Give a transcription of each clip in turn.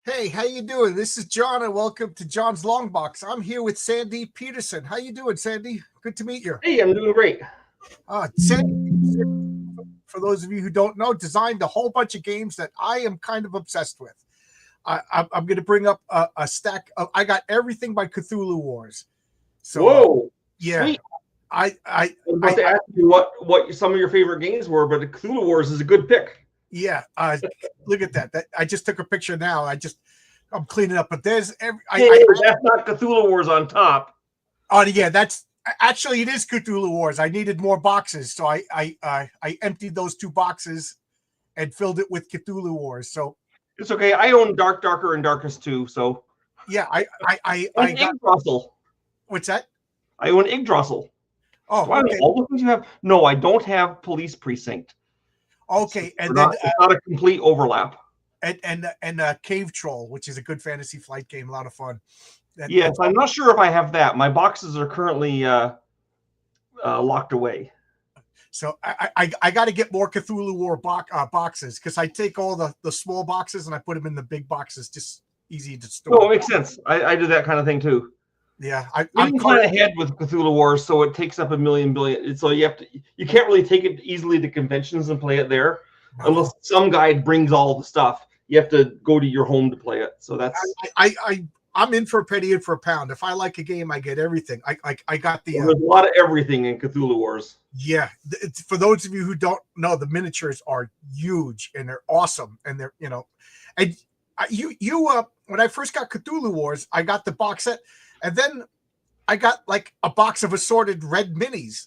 Hey, how you doing? This is John, and welcome to John's Long Box. I'm here with Sandy Petersen. How you doing, Sandy? Good to meet you. Hey, I'm doing great. Sandy Petersen, for those of you who don't know, designed a whole bunch of games that I am kind of obsessed with. I'm going to bring up a stack of. I got everything by Cthulhu Wars. So, Whoa, yeah, sweet. I was about to ask you what some of your favorite games were, but the Cthulhu Wars is a good pick. Yeah, look at that. I just took a picture now. I'm cleaning up, but there's that's not Cthulhu Wars on top. Oh yeah, that's actually it is Cthulhu Wars. I needed more boxes, so I emptied those two boxes and filled it with Cthulhu Wars. So it's okay. I own Darker, and Darkest too. So yeah, I got Yggdrasil. What's that? I own Yggdrasil. Oh, okay. All the things you have. No, I don't have Police Precinct. Okay, and then it's not a complete overlap. And Cave Troll, which is a good Fantasy Flight game, a lot of fun. Yes, I'm not sure if I have that. My boxes are currently locked away. So I got to get more Cthulhu War boxes because I take all the small boxes and I put them in the big boxes, just easy to store. Oh, it makes sense. I do that kind of thing too. Yeah, I'm kind of ahead with Cthulhu Wars, so it takes up a million billion. So you can't really take it easily to conventions and play it there, unless some guy brings all the stuff. You have to go to your home to play it. So that's I'm in for a penny, in for a pound. If I like a game, I get everything. I got the. There's a lot of everything in Cthulhu Wars. Yeah, for those of you who don't know, the miniatures are huge and they're awesome, and they're and when I first got Cthulhu Wars, I got the box set, and then I got like a box of assorted red minis,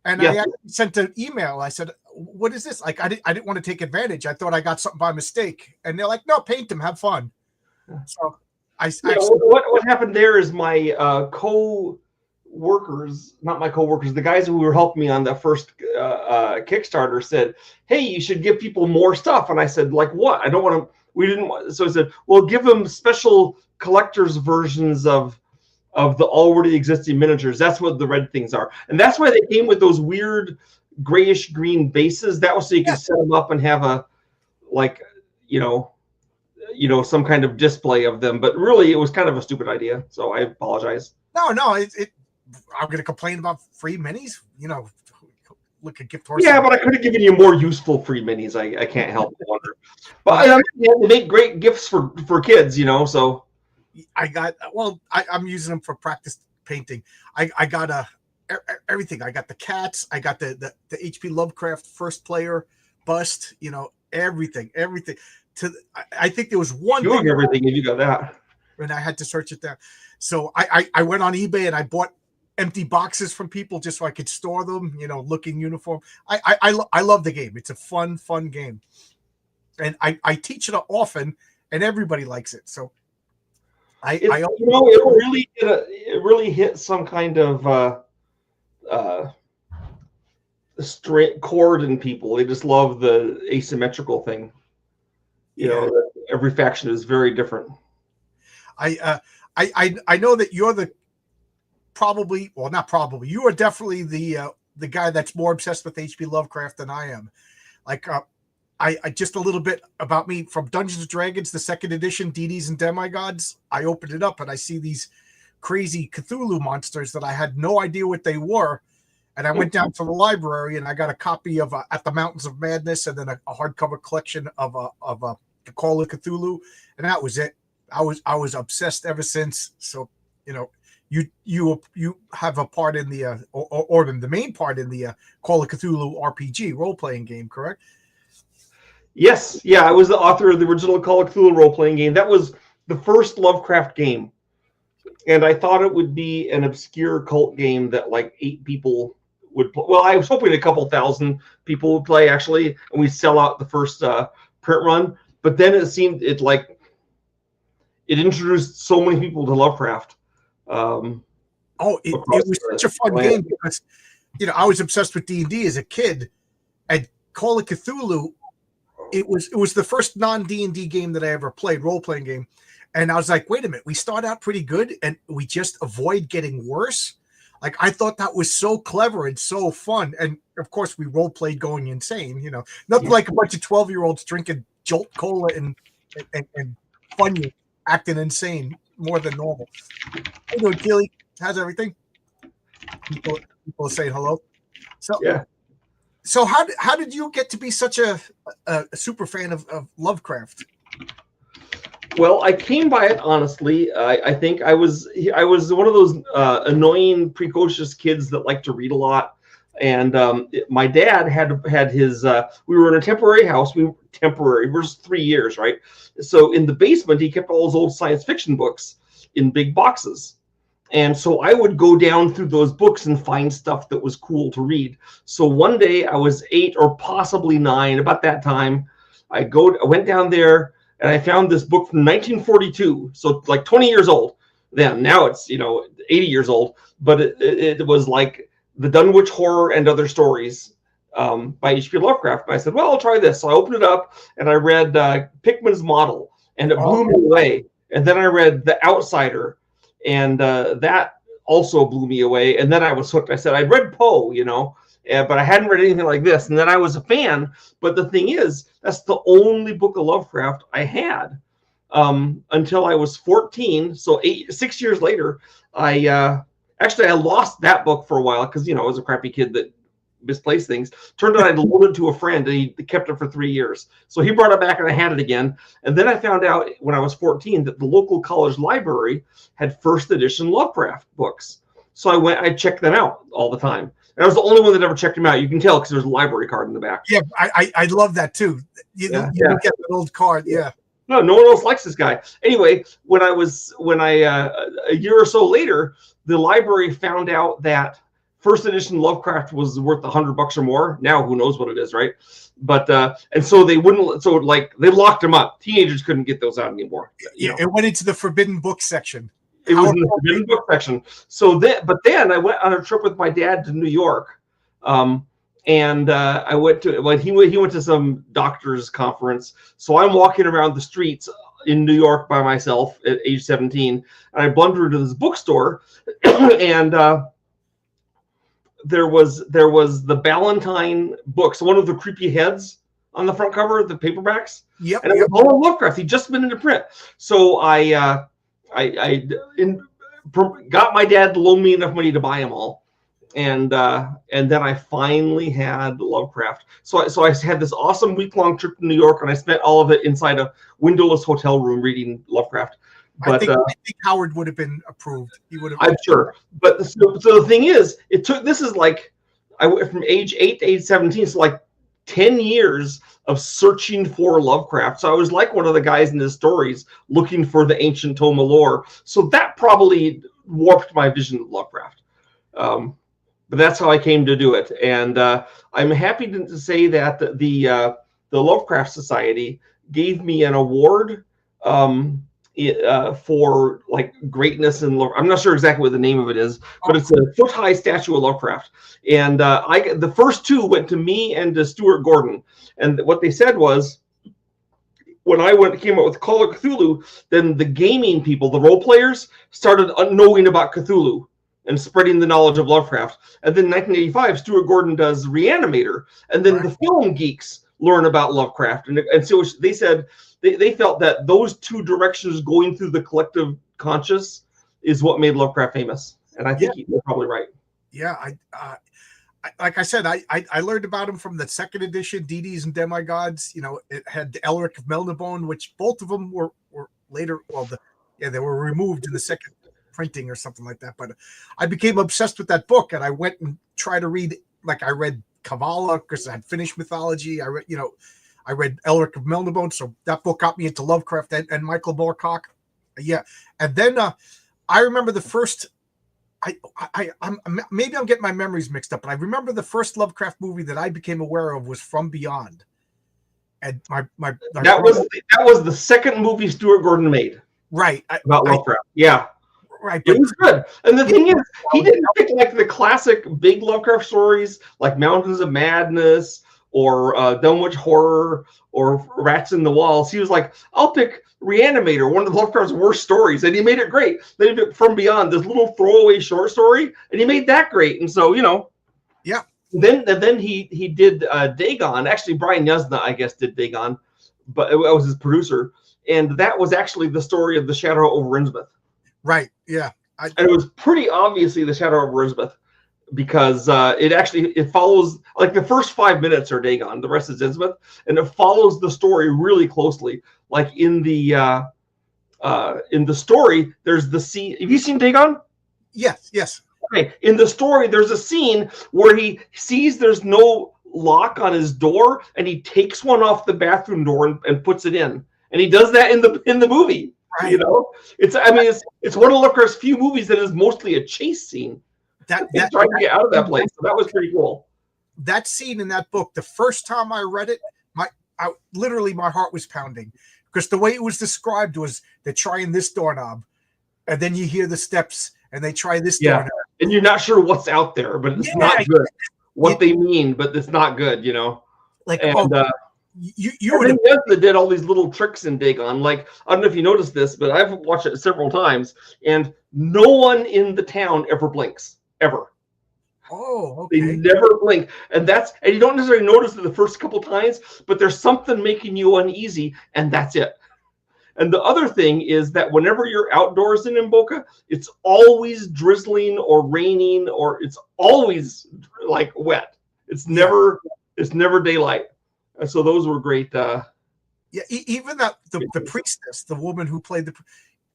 and I actually sent an email. I said, "What is this?" Like I didn't want to take advantage. I thought I got something by mistake, and they're like, "No, paint them, have fun." So. What happened there is my co-workers, not my co-workers, the guys who were helping me on the first Kickstarter said, "Hey, you should give people more stuff." And I said, "Like what? I don't want to." We didn't want. So I said, "Well, give them special collector's versions of the already existing miniatures." That's what the red things are, and that's why they came with those weird grayish green bases. That was so you could set them up and have a some kind of display of them, but really it was kind of a stupid idea. So I apologize. No, I'm going to complain about free minis. Look at gift horse. Yeah, but I could have given you more useful free minis. I can't help but wonder. But they make great gifts for kids, So I'm using them for practice painting. I got everything. I got the cats. I got the H.P. Lovecraft first player bust. Everything. I think there was one thing. Everything, you got that. And I had to search it down. So I went on eBay and I bought empty boxes from people just so I could store them, looking uniform. I love the game. It's a fun game. And I teach it often and everybody likes it. So it really hit some kind of straight chord in people. They just love the asymmetrical thing. Every faction is very different. I know that you're you are definitely the guy that's more obsessed with H.P. Lovecraft than I am. Like I just a little bit about me from Dungeons and Dragons, the second edition, deities and demigods. I opened it up and I see these crazy Cthulhu monsters that I had no idea what they were. And I went down to the library and I got a copy of At the Mountains of Madness and then a hardcover collection of the Call of Cthulhu, and that was it. I was obsessed ever since. So you have a part in the or the main part in the Call of Cthulhu RPG role playing game, correct? Yes, yeah. I was the author of the original Call of Cthulhu role playing game. That was the first Lovecraft game, and I thought it would be an obscure cult game that like 8 people would play. Well, I was hoping a couple thousand people would play actually, and we'd sell out the first print run. But then it seemed it introduced so many people to Lovecraft. It was such a fun game because I was obsessed with D&D as a kid, and Call of Cthulhu. It was the first non-D&D game that I ever played, role playing game, and I was like, wait a minute, we start out pretty good and we just avoid getting worse. Like I thought that was so clever and so fun, and of course we role played going insane. Nothing like a bunch of 12-year-olds drinking Jolt Cola and Funyun acting insane more than normal. How you doing, Keely? How's everything? People are saying hello. So Yeah. So how did you get to be such a super fan of Lovecraft? Well, I came by it honestly. I think I was one of those annoying, precocious kids that like to read a lot. And my dad had his. We were in a temporary house. We were temporary. We're just 3 years, right? So in the basement, he kept all his old science fiction books in big boxes. And so I would go down through those books and find stuff that was cool to read. So one day I was 8 or possibly 9, about that time. I went down there and I found this book from 1942. So like 20 years old then. Now it's, 80 years old. But it was like The Dunwich Horror and Other Stories by H.P. Lovecraft. And I said, well, I'll try this. So I opened it up and I read Pickman's Model, and it blew me away. And then I read The Outsider, and that also blew me away. And then I was hooked. I said, I'd read Poe, but I hadn't read anything like this. And then I was a fan. But the thing is, that's the only book of Lovecraft I had until I was 14. So 6 years later, I lost that book for a while because, I was a crappy kid that misplaced things. Turned out I'd loaned it to a friend, and he kept it for 3 years. So he brought it back and I had it again. And then I found out when I was 14 that the local college library had first edition Lovecraft books. So I checked them out all the time. And I was the only one that ever checked them out. You can tell because there's a library card in the back. Yeah, I love that too. You get that old card. Yeah. No one else likes this guy. Anyway, when I a year or so later, the library found out that first edition Lovecraft was worth $100 or more. Now who knows what it is, right? But and so they wouldn't. So they locked them up. Teenagers couldn't get those out anymore. It went into the forbidden book section. It was in the forbidden book section. So then I went on a trip with my dad to New York, and I went to he went to some doctor's conference. So I'm walking around the streets in New York by myself at age 17, and I blunder into this bookstore, and there was the Ballantine books, one of the creepy heads on the front cover, the paperbacks. Yep. And it was all Lovecraft. He'd just been into print. So I got my dad to loan me enough money to buy them all, and then I finally had Lovecraft. So I had this awesome week-long trip to New York, and I spent all of it inside a windowless hotel room reading Lovecraft. But I think Howard would have been approved. He would have. I'm sure. But so the thing is, this is like I went from age 8 to age 17, so like 10 years of searching for Lovecraft. So I was like one of the guys in his stories looking for the ancient tome of lore. So that probably warped my vision of Lovecraft. But that's how I came to do it. And I'm happy to say that the Lovecraft Society gave me an award for like greatness and I'm not sure exactly what the name of it is, but it's a foot-high statue of Lovecraft. And the first 2 went to me and to Stuart Gordon. And what they said was, when I came up with Call of Cthulhu, then the gaming people, the role players, started knowing about Cthulhu and spreading the knowledge of Lovecraft. And then in 1985, Stuart Gordon does Reanimator, and then the film geeks learn about Lovecraft. And so they said they felt that those 2 directions going through the collective conscious is what made Lovecraft famous. And I think they're probably right. Yeah, like I said, I learned about him from the second edition, Deities and Demigods. It had Elric of Melniboné, which both of them were later. Well, they were removed in the second printing or something like that. But I became obsessed with that book, and I went and tried to read. Like I read Kabbalah because I had Finnish mythology. I read Elric of Melniboné, so that book got me into Lovecraft and Michael Moorcock. Yeah, and then I remember the first. I'm maybe I'm getting my memories mixed up, but I remember the first Lovecraft movie that I became aware of was From Beyond, and that was the second movie Stuart Gordon made. Right, about Lovecraft. Yeah, right. It was good, and the thing is, he didn't pick like the classic big Lovecraft stories like Mountains of Madness or Dunwich Horror or Rats in the Walls. He was like, I'll pick Reanimator, one of the Lovecraft's worst stories, and he made it great. Then he did From Beyond, this little throwaway short story, and he made that great. And so, yeah. Then he did Dagon. Actually, Brian Yuzna, I guess, did Dagon, but it was his producer. and that was actually the story of the Shadow over Innsmouth. Right. Yeah. And it was pretty obviously the Shadow over Innsmouth, because it follows, like, the first 5 minutes are Dagon, the rest is Innsmouth, and it follows the story really closely. Like in the story, there's the scene. Have you seen Dagon? Yes. Yes. Okay. In the story, there's a scene where he sees there's no lock on his door, and he takes one off the bathroom door and puts it in. And he does that in the movie. Right. You know, it's one of Lovecraft's few movies that is mostly a chase scene. That trying to get out of that place. So that was pretty cool. That scene in that book, the first time I read it, literally my heart was pounding, because the way it was described was they're trying this doorknob, and then you hear the steps, and they try this doorknob, and you're not sure what's out there, but it's not good. What they mean, but it's not good, you know. Like, you would have did all these little tricks in Dagon. Like, I don't know if you noticed this, but I've watched it several times, and no one in the town ever blinks, ever. Oh, okay. They never blink, and you don't necessarily notice it the first couple times, but there's something making you uneasy, and that's it. And the other thing is that whenever you're outdoors in Mboka, it's always drizzling or raining, or it's always like wet. It's never daylight. And so those were great. Even the priestess, the woman who played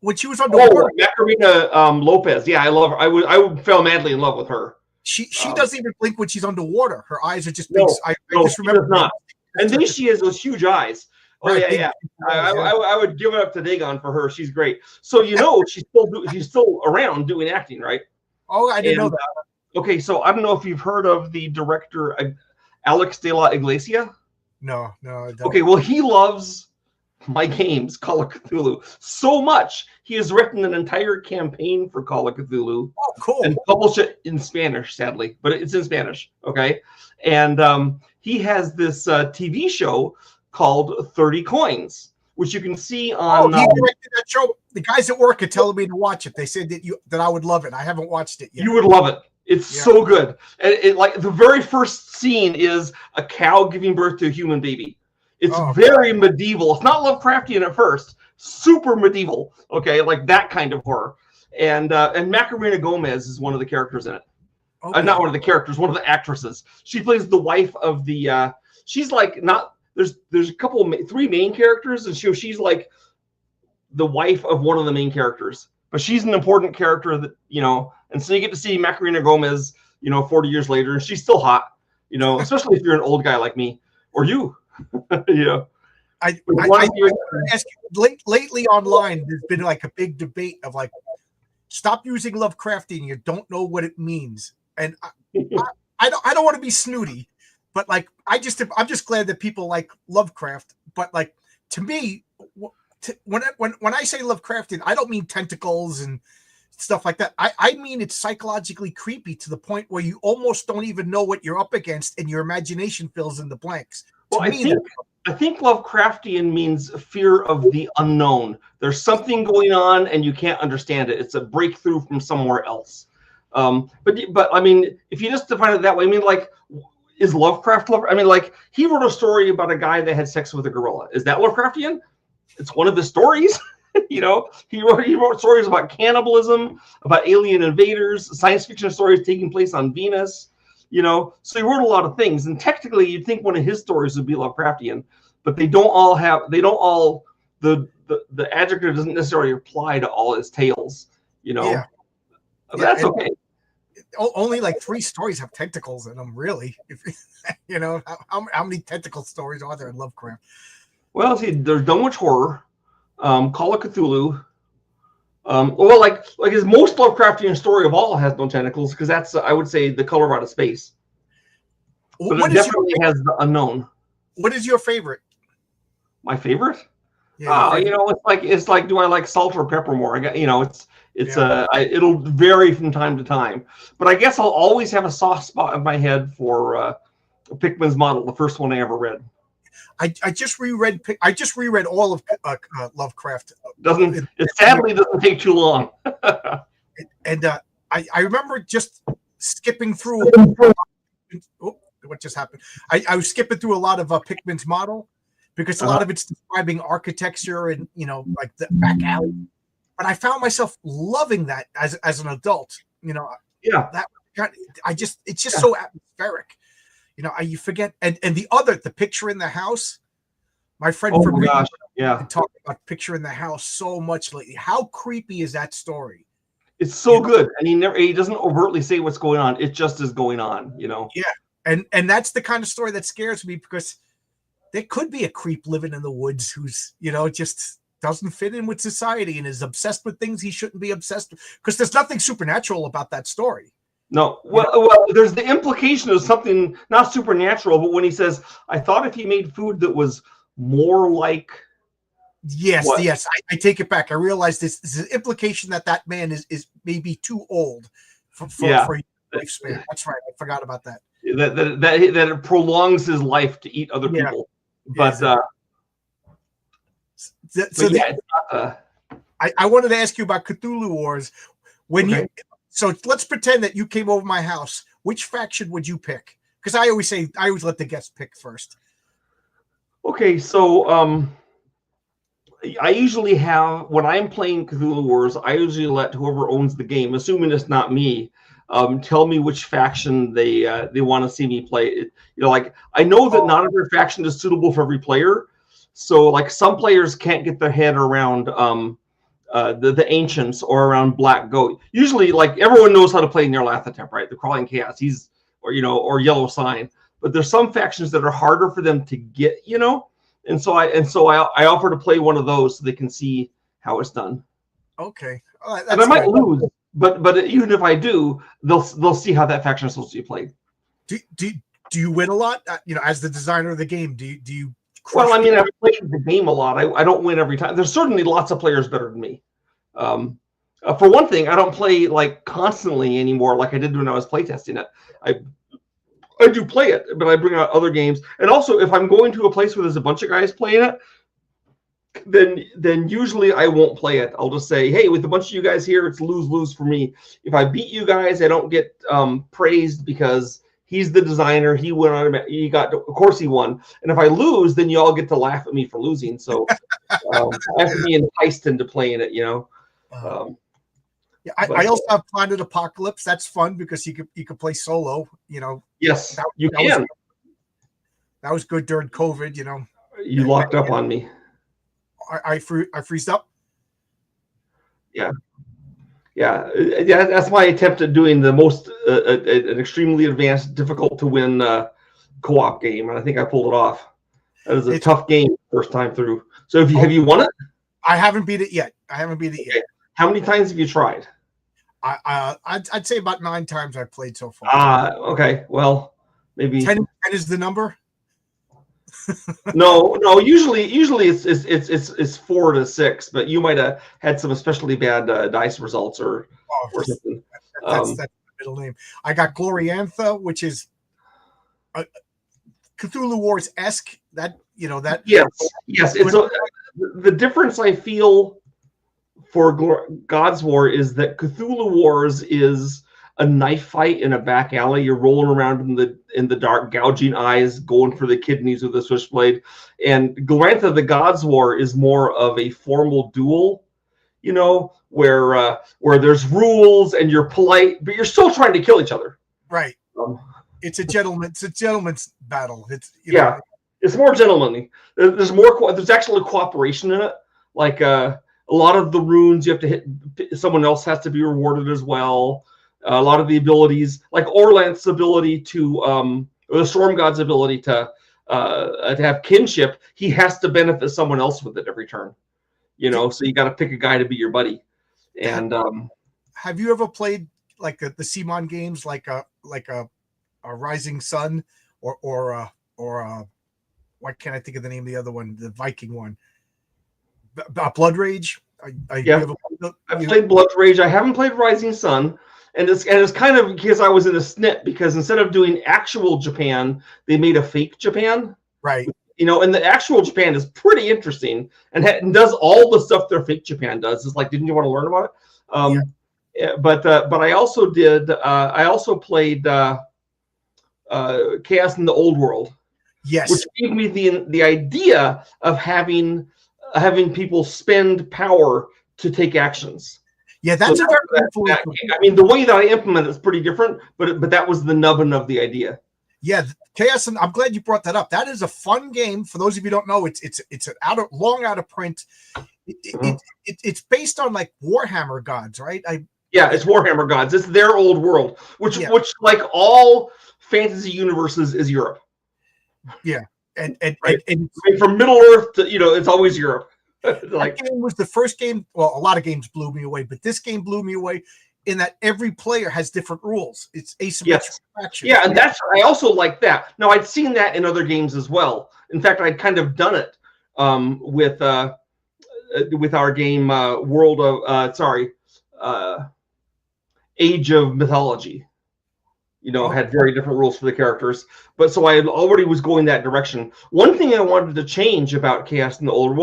when she was underwater. Macarena Lopez. Yeah, I love her. I fell madly in love with her. She doesn't even blink when she's underwater. Her eyes are just. I just remember not. And then she has those huge eyes. Oh, right, yeah. I would give it up to Dagon for her. She's great. So she's still around doing acting, right? Oh, I didn't know that. Okay, so I don't know if you've heard of the director Alex de la Iglesia. No, I don't. Okay, well, he loves my games, Call of Cthulhu, so much he has written an entire campaign for Call of Cthulhu. Oh, cool! And published it in Spanish, sadly, but it's in Spanish. Okay, and he has this TV show called 30 Coins, which you can see on. Oh, he directed that show. The guys at work are telling me to watch it. They said that I would love it. I haven't watched it yet. You would love it. It's so good. And it, like, the very first scene is a cow giving birth to a human baby. It's very medieval. It's not Lovecraftian at first. Super medieval. Okay, like that kind of horror. And Macarena Gomez is one of the characters in it. Okay. Not one of the characters, one of the actresses. She plays the wife of the. She's like not. There's a couple, 3 main characters, and she's like the wife of one of the main characters. But she's an important character that, you know, and so you get to see Macarena Gomez, you know, 40 years later, and she's still hot, you know, especially if you're an old guy like me or you, you know. I ask you, lately online, there's been like a big debate of like, stop using Lovecraftian. You don't know what it means, and I don't want to be snooty, but like I'm just glad that people like Lovecraft. But like, to me, when I say Lovecraftian, I don't mean tentacles and stuff like that. I mean it's psychologically creepy to the point where you almost don't even know what you're up against, and your imagination fills in the blanks. Well, I think Lovecraftian means fear of the unknown. There's something going on and you can't understand it. It's a breakthrough from somewhere else. But I mean, if you just define it that way, I mean, like, is Lovecraft? I mean, like, he wrote a story about a guy that had sex with a gorilla. Is that Lovecraftian? It's one of his stories. You know, he wrote stories about cannibalism, about alien invaders, science fiction stories taking place on Venus. You know, so he wrote a lot of things, and technically you'd think one of his stories would be Lovecraftian, but the adjective doesn't necessarily apply to all his tales, you know. That's okay. Only like 3 stories have tentacles in them, really. You know, how many tentacle stories are there in Lovecraft? Well, see, there's no much horror. Call of Cthulhu. Well, like his most Lovecraftian story of all has no tentacles, because that's, I would say, The Color Out of Space. But it definitely has the unknown. What is your favorite? My favorite? Yeah, you know, it's like, do I like salt or pepper more? You know, it'll vary from time to time. But I guess I'll always have a soft spot in my head for Pickman's Model, the first one I ever read. I just reread all of Lovecraft. It sadly doesn't take too long. And I remember just skipping through. What just happened? I was skipping through a lot of Pickman's Model because a lot of it's describing architecture and like the back alley. But I found myself loving that as an adult. Yeah. That it's just so atmospheric. You forget and the picture in the house. My friend Oh from my gosh. Yeah. been talking about picture in the house so much lately. How creepy is that story? It's so good, and he doesn't overtly say what's going on. It just is going on. Yeah, and that's the kind of story that scares me because there could be a creep living in the woods who's just doesn't fit in with society and is obsessed with things he shouldn't be obsessed with. Because there's nothing supernatural about that story. No, well, there's the implication of something not supernatural, but when he says, "I thought if he made food that was more like." Yes, what? yes, I take it back. I realize this is an implication that man is maybe too old for lifespan. That's right. I forgot about that. That it prolongs his life to eat other people. But I wanted to ask you about Cthulhu Wars. So let's pretend that you came over my house. Which faction would you pick? Because I always let the guests pick first. Okay, so I usually have, when I'm playing Cthulhu Wars, I usually let whoever owns the game, assuming it's not me, tell me which faction they want to see me play. Like I know that not every faction is suitable for every player. So like some players can't get their head around the ancients or around Black Goat. Usually, like everyone knows how to play Nyarlathotep, right? The Crawling Chaos, or Yellow Sign. But there's some factions that are harder for them to get, and so I offer to play one of those so they can see how it's done. Okay, and I might lose, but even if I do, they'll see how that faction is supposed to be played. Do you win a lot? As the designer of the game, do you? Well, I mean, I've played the game a lot. I don't win every time. There's certainly lots of players better than me. For one thing, I don't play like constantly anymore, like I did when I was playtesting it. I do play it, but I bring out other games. And also, if I'm going to a place where there's a bunch of guys playing it, then usually I won't play it. I'll just say, hey, with a bunch of you guys here, it's lose-lose for me. If I beat you guys, I don't get praised because he's the designer. He went on. Of course he won. And if I lose, then you all get to laugh at me for losing. So I have to be enticed into playing it, I also have Planet Apocalypse. That's fun because you could play solo. Yes, you can. That was good during COVID. You locked up on me. I freezed up. Yeah. That's my attempt at doing the most an extremely advanced, difficult to win co-op game, and I think I pulled it off. That was a tough game first time through. So have you won it? I haven't beat it yet. How many times have you tried? I'd say about 9 times I've played so far. Okay. Well, maybe 10 is the number. No. Usually it's 4 to 6, but you might have had some especially bad dice results or something. That's the middle name. I got Gloriantha, which is Cthulhu Wars-esque. That. Yes. It's the difference I feel for God's War is that Cthulhu Wars is a knife fight in a back alley. You're rolling around in the dark, gouging eyes, going for the kidneys with a switchblade. And Glorantha, the God's War, is more of a formal duel, where there's rules and you're polite, but you're still trying to kill each other. Right. It's a gentleman's battle. It's more gentlemanly. There's actually cooperation in it. Like a lot of the runes you have to hit, someone else has to be rewarded as well. A lot of the abilities, like Orlanth's ability or the Storm God's ability to have kinship, he has to benefit someone else with it every turn. So you got to pick a guy to be your buddy. And have you ever played like the Simon games, like a Rising Sun, or why can't I think of the name of the other one, the Viking one? Blood Rage. I've played Blood Rage. I haven't played Rising Sun. And it's kind of because I was in a snit, because instead of doing actual Japan, they made a fake Japan. Right. And the actual Japan is pretty interesting and does all the stuff their fake Japan does. It's like, didn't you want to learn about it? But I also did. I also played Chaos in the Old World. Yes. which gave me the idea of having people spend power to take actions. Yeah, that's So a very influential. I mean, the way that I implement it is pretty different, but that was the nubbin of the idea. Yeah, Chaos, and I'm glad you brought that up. That is a fun game. For those of you who don't know, it's an long out of print. It's based on like Warhammer gods, right? It's Warhammer gods. It's their old world, which like all fantasy universes is Europe. Yeah, and right? And from Middle Earth to it's always Europe. Like, that game was the first game. Well, a lot of games blew me away, but this game blew me away in that every player has different rules. It's asymmetric action. Yeah, and I also like that. Now, I'd seen that in other games as well. In fact, I'd kind of done it with our game World of Age of Mythology. Had very different rules for the characters. But so I already was going that direction. One thing I wanted to change about Chaos in the Older,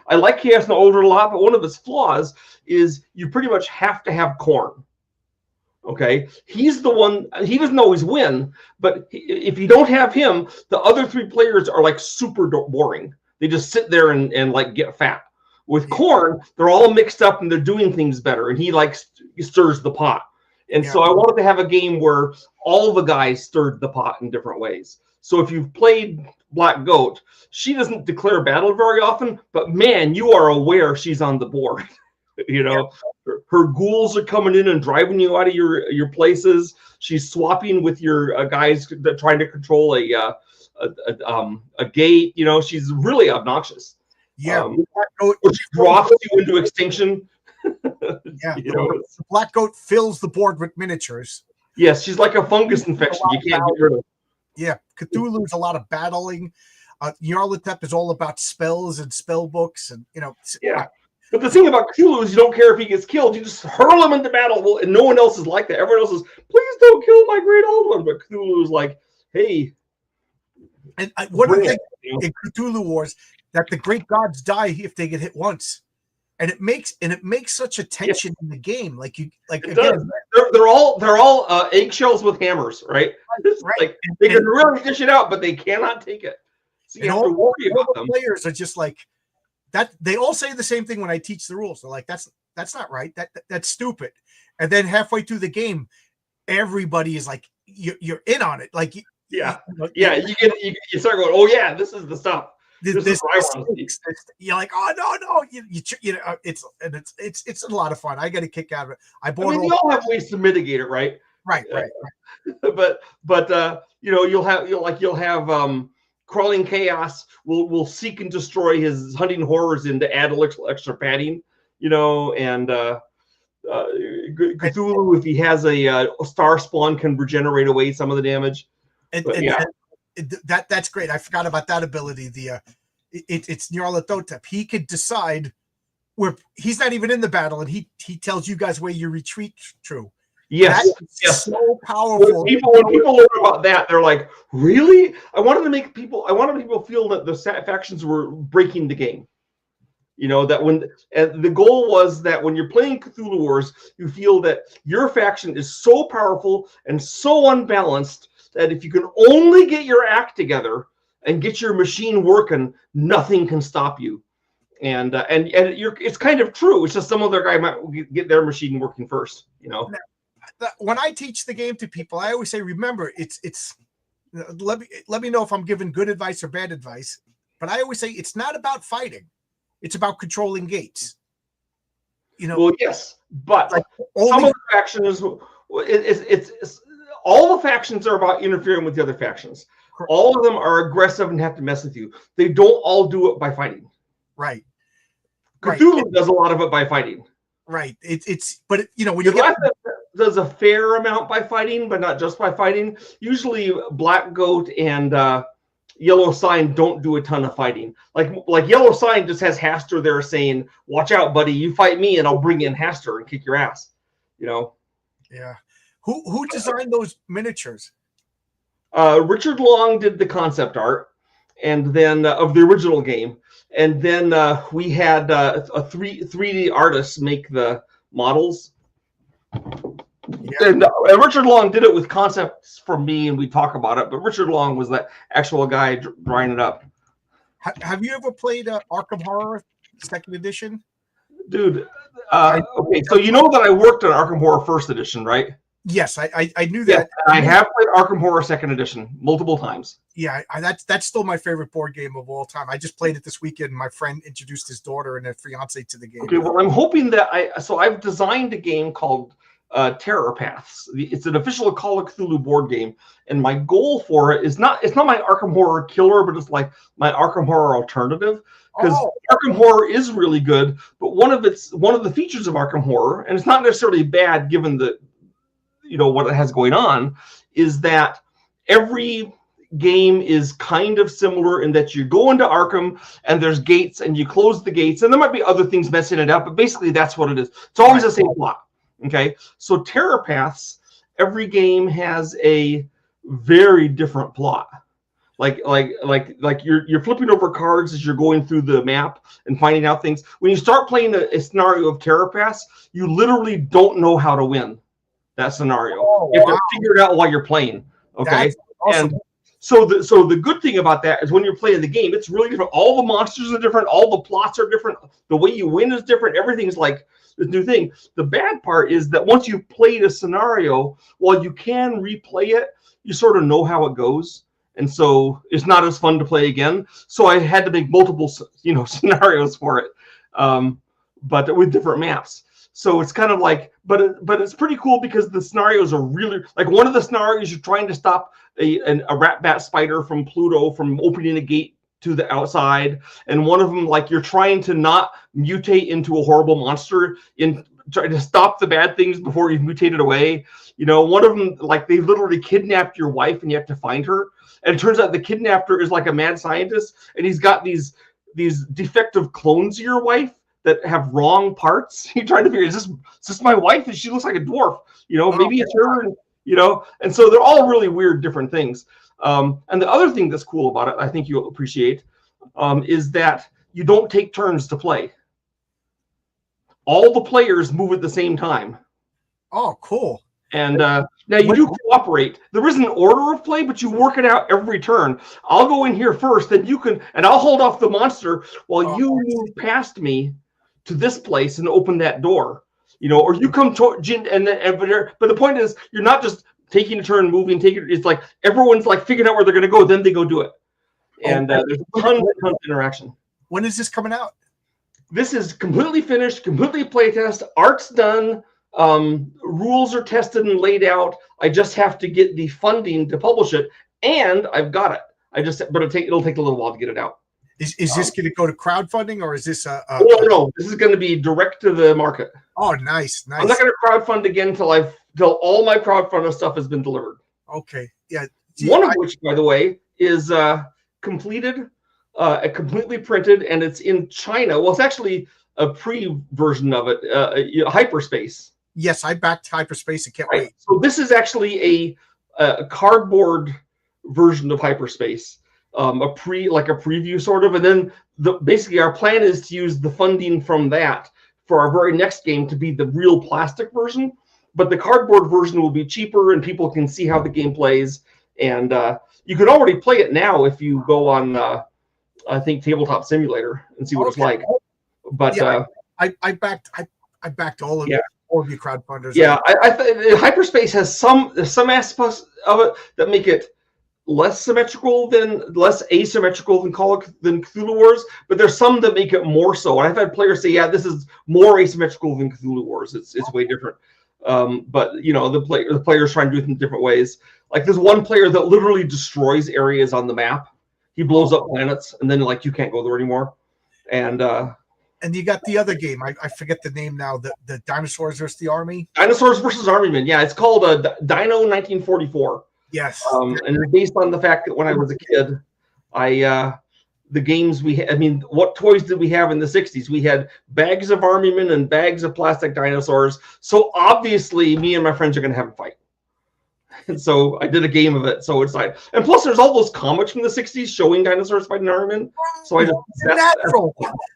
I like Chaos in the Older a lot, but one of its flaws is you pretty much have to have Khorne. Okay, he's the one. He doesn't always win, but if you don't have him, the other three players are like super boring. They just sit there and like get fat. With Khorne, they're all mixed up and they're doing things better, and he stirs the pot. And so I wanted to have a game where all the guys stirred the pot in different ways. So if you've played Black Goat, she doesn't declare battle very often, but man, you are aware she's on the board. Her ghouls are coming in and driving you out of your places. She's swapping with your guys that trying to control a gate. She's really obnoxious. Yeah, which drops you into extinction. The Black Goat fills the board with miniatures. Yes, she's like a fungus infection. You can't get rid of. Yeah, Cthulhu's a lot of battling. Nyarlathotep is all about spells and spell books, and But the thing about Cthulhu is you don't care if he gets killed. You just hurl him into battle, and no one else is like that. Everyone else is, please don't kill my great old one. But Cthulhu is like, hey. And one of the things in Cthulhu Wars that the great gods die if they get hit once. And it makes such a tension in the game. They're all eggshells with hammers, right? Right. Like they can really dish it out, but they cannot take it. So you have to worry about them. Players are just like that. They all say the same thing when I teach the rules. They're like, that's not right. That's stupid. And then halfway through the game, everybody is like, you're in on it. Like you start going, oh yeah, this is the stuff. This is what I want to see. You're like, oh no, it's a lot of fun. I get a kick out of it. We all have ways to mitigate it, right? Right. but you'll have Crawling Chaos will seek and destroy his hunting horrors and to add a little extra padding, and Cthulhu, if he has a star spawn, can regenerate away some of the damage. That's great. I forgot about that ability. It's Nyarlathotep. He could decide where he's not even in the battle, and he tells you guys where you retreat to. Yes, so powerful. When people learn about that, they're like, "Really?" I wanted people feel that the factions were breaking the game. That the goal was that when you're playing Cthulhu Wars, you feel that your faction is so powerful and so unbalanced that if you can only get your act together and get your machine working, nothing can stop you. And it's kind of true. It's just some other guy might get their machine working first. When I teach the game to people, I always say, remember, it's. Let me know if I'm giving good advice or bad advice. But I always say it's not about fighting; it's about controlling gates. Well, yes, but some of the factions it's all the factions are about interfering with the other factions. Correct. All of them are aggressive and have to mess with you. They don't all do it by fighting. Right. Cthulhu does a lot of it by fighting. Right. When you get does a fair amount by fighting, but not just by fighting. Usually, Black Goat and Yellow Sign don't do a ton of fighting. Like Yellow Sign just has Hastur there saying, "Watch out, buddy! You fight me, and I'll bring in Hastur and kick your ass." Yeah. Who designed those miniatures? Richard Long did the concept art, and then of the original game, and then we had a 3D artist make the models. Yeah. And Richard Long did it with concepts for me, and we talk about it. But Richard Long was that actual guy drawing it up. Have you ever played Arkham Horror Second Edition? Dude, okay, so you know that I worked on Arkham Horror First Edition, right? Yes, I knew Yeah, that. I have played Arkham Horror Second Edition multiple times. Yeah, that's still my favorite board game of all time. I just played it this weekend. My friend introduced his daughter and her fiance to the game. Okay, well, I'm hoping that I've designed a game called Terror Paths. It's an official Call of Cthulhu board game, and my goal for it is it's not my Arkham Horror killer, but it's like my Arkham Horror alternative. Because Arkham Horror is really good, but one of the features of Arkham Horror, and it's not necessarily bad given the what it has going on, is that every game is kind of similar in that you go into Arkham and there's gates and you close the gates, and there might be other things messing it up, but basically that's what it is. It's always the same plot. Okay, so Terror Paths, every game has a very different plot. Like you're flipping over cards as you're going through the map and finding out things. When you start playing a scenario of Terror Paths, you literally don't know how to win that scenario. You have to figure it out while you're playing. Okay, that's awesome. And so the good thing about that is when you're playing the game, it's really different. All the monsters are different. All the plots are different. The way you win is different. Everything's like this new thing. The bad part is that once you've played a scenario, while you can replay it, you sort of know how it goes. And so it's not as fun to play again. So I had to make multiple, scenarios for it, but with different maps. So it's kind of like, but it's pretty cool because the scenarios are really like one of the scenarios you're trying to stop a rat bat spider from Pluto from opening a gate to the outside, and one of them like you're trying to not mutate into a horrible monster in trying to stop the bad things before you've mutated away. One of them like they literally kidnapped your wife and you have to find her. And it turns out the kidnapper is like a mad scientist, and he's got these defective clones of your wife that have wrong parts. You're trying to figure, is this my wife? And she looks like a dwarf. Maybe it's her. And so they're all really weird, different things. And the other thing that's cool about it, I think you'll appreciate, is that you don't take turns to play. All the players move at the same time. Oh, cool. And now you do cooperate. There is an order of play, but you work it out every turn. I'll go in here first, then you can, and I'll hold off the monster while you move past me to this place and open that door. Or you come to, but the point is, you're not just taking a turn, moving, it's like everyone's like figuring out where they're going to go, then they go do it. And there's tons of interaction. When is this coming out? This is completely finished, completely playtest. Art's done. Rules are tested and laid out. I just have to get the funding to publish it, and I've got it. But it'll take a little while to get it out. Is this going to go to crowdfunding, or is this no? This is going to be direct to the market. Oh, nice. I'm not going to crowdfund again till all my crowdfunding stuff has been delivered. Okay, yeah. One of which, by the way, is completed, completely printed, and it's in China. Well, it's actually a pre-version of it, Hyperspace. Yes, I backed Hyperspace. I can't wait. So this is actually a cardboard version of Hyperspace, a preview sort of, and then basically our plan is to use the funding from that for our very next game to be the real plastic version. But the cardboard version will be cheaper, and people can see how the game plays. And you can already play it now if you go on, I think, Tabletop Simulator and see what it's like. But yeah, I backed all of all of you crowdfunders. Yeah, Hyperspace has some aspects of it that make it less asymmetrical than Cthulhu Wars, but there's some that make it more so. And I've had players say, "Yeah, this is more asymmetrical than Cthulhu Wars. It's way different." But the players try and do it in different ways. Like there's one player that literally destroys areas on the map. He blows up planets, and then you can't go there anymore. And you got the other game. I forget the name now. The Dinosaurs versus the Army. Dinosaurs versus Army-Men. Yeah, it's called Dino 1944. Yes. And it's based on the fact that when I was a kid, the games we had, what toys did we have in the 60s? We had bags of Army-Men and bags of plastic dinosaurs. So obviously me and my friends are going to have a fight. And so I did a game of it. So it's like, and plus there's all those comics from the 60s showing dinosaurs fighting Army-Men. So it's natural.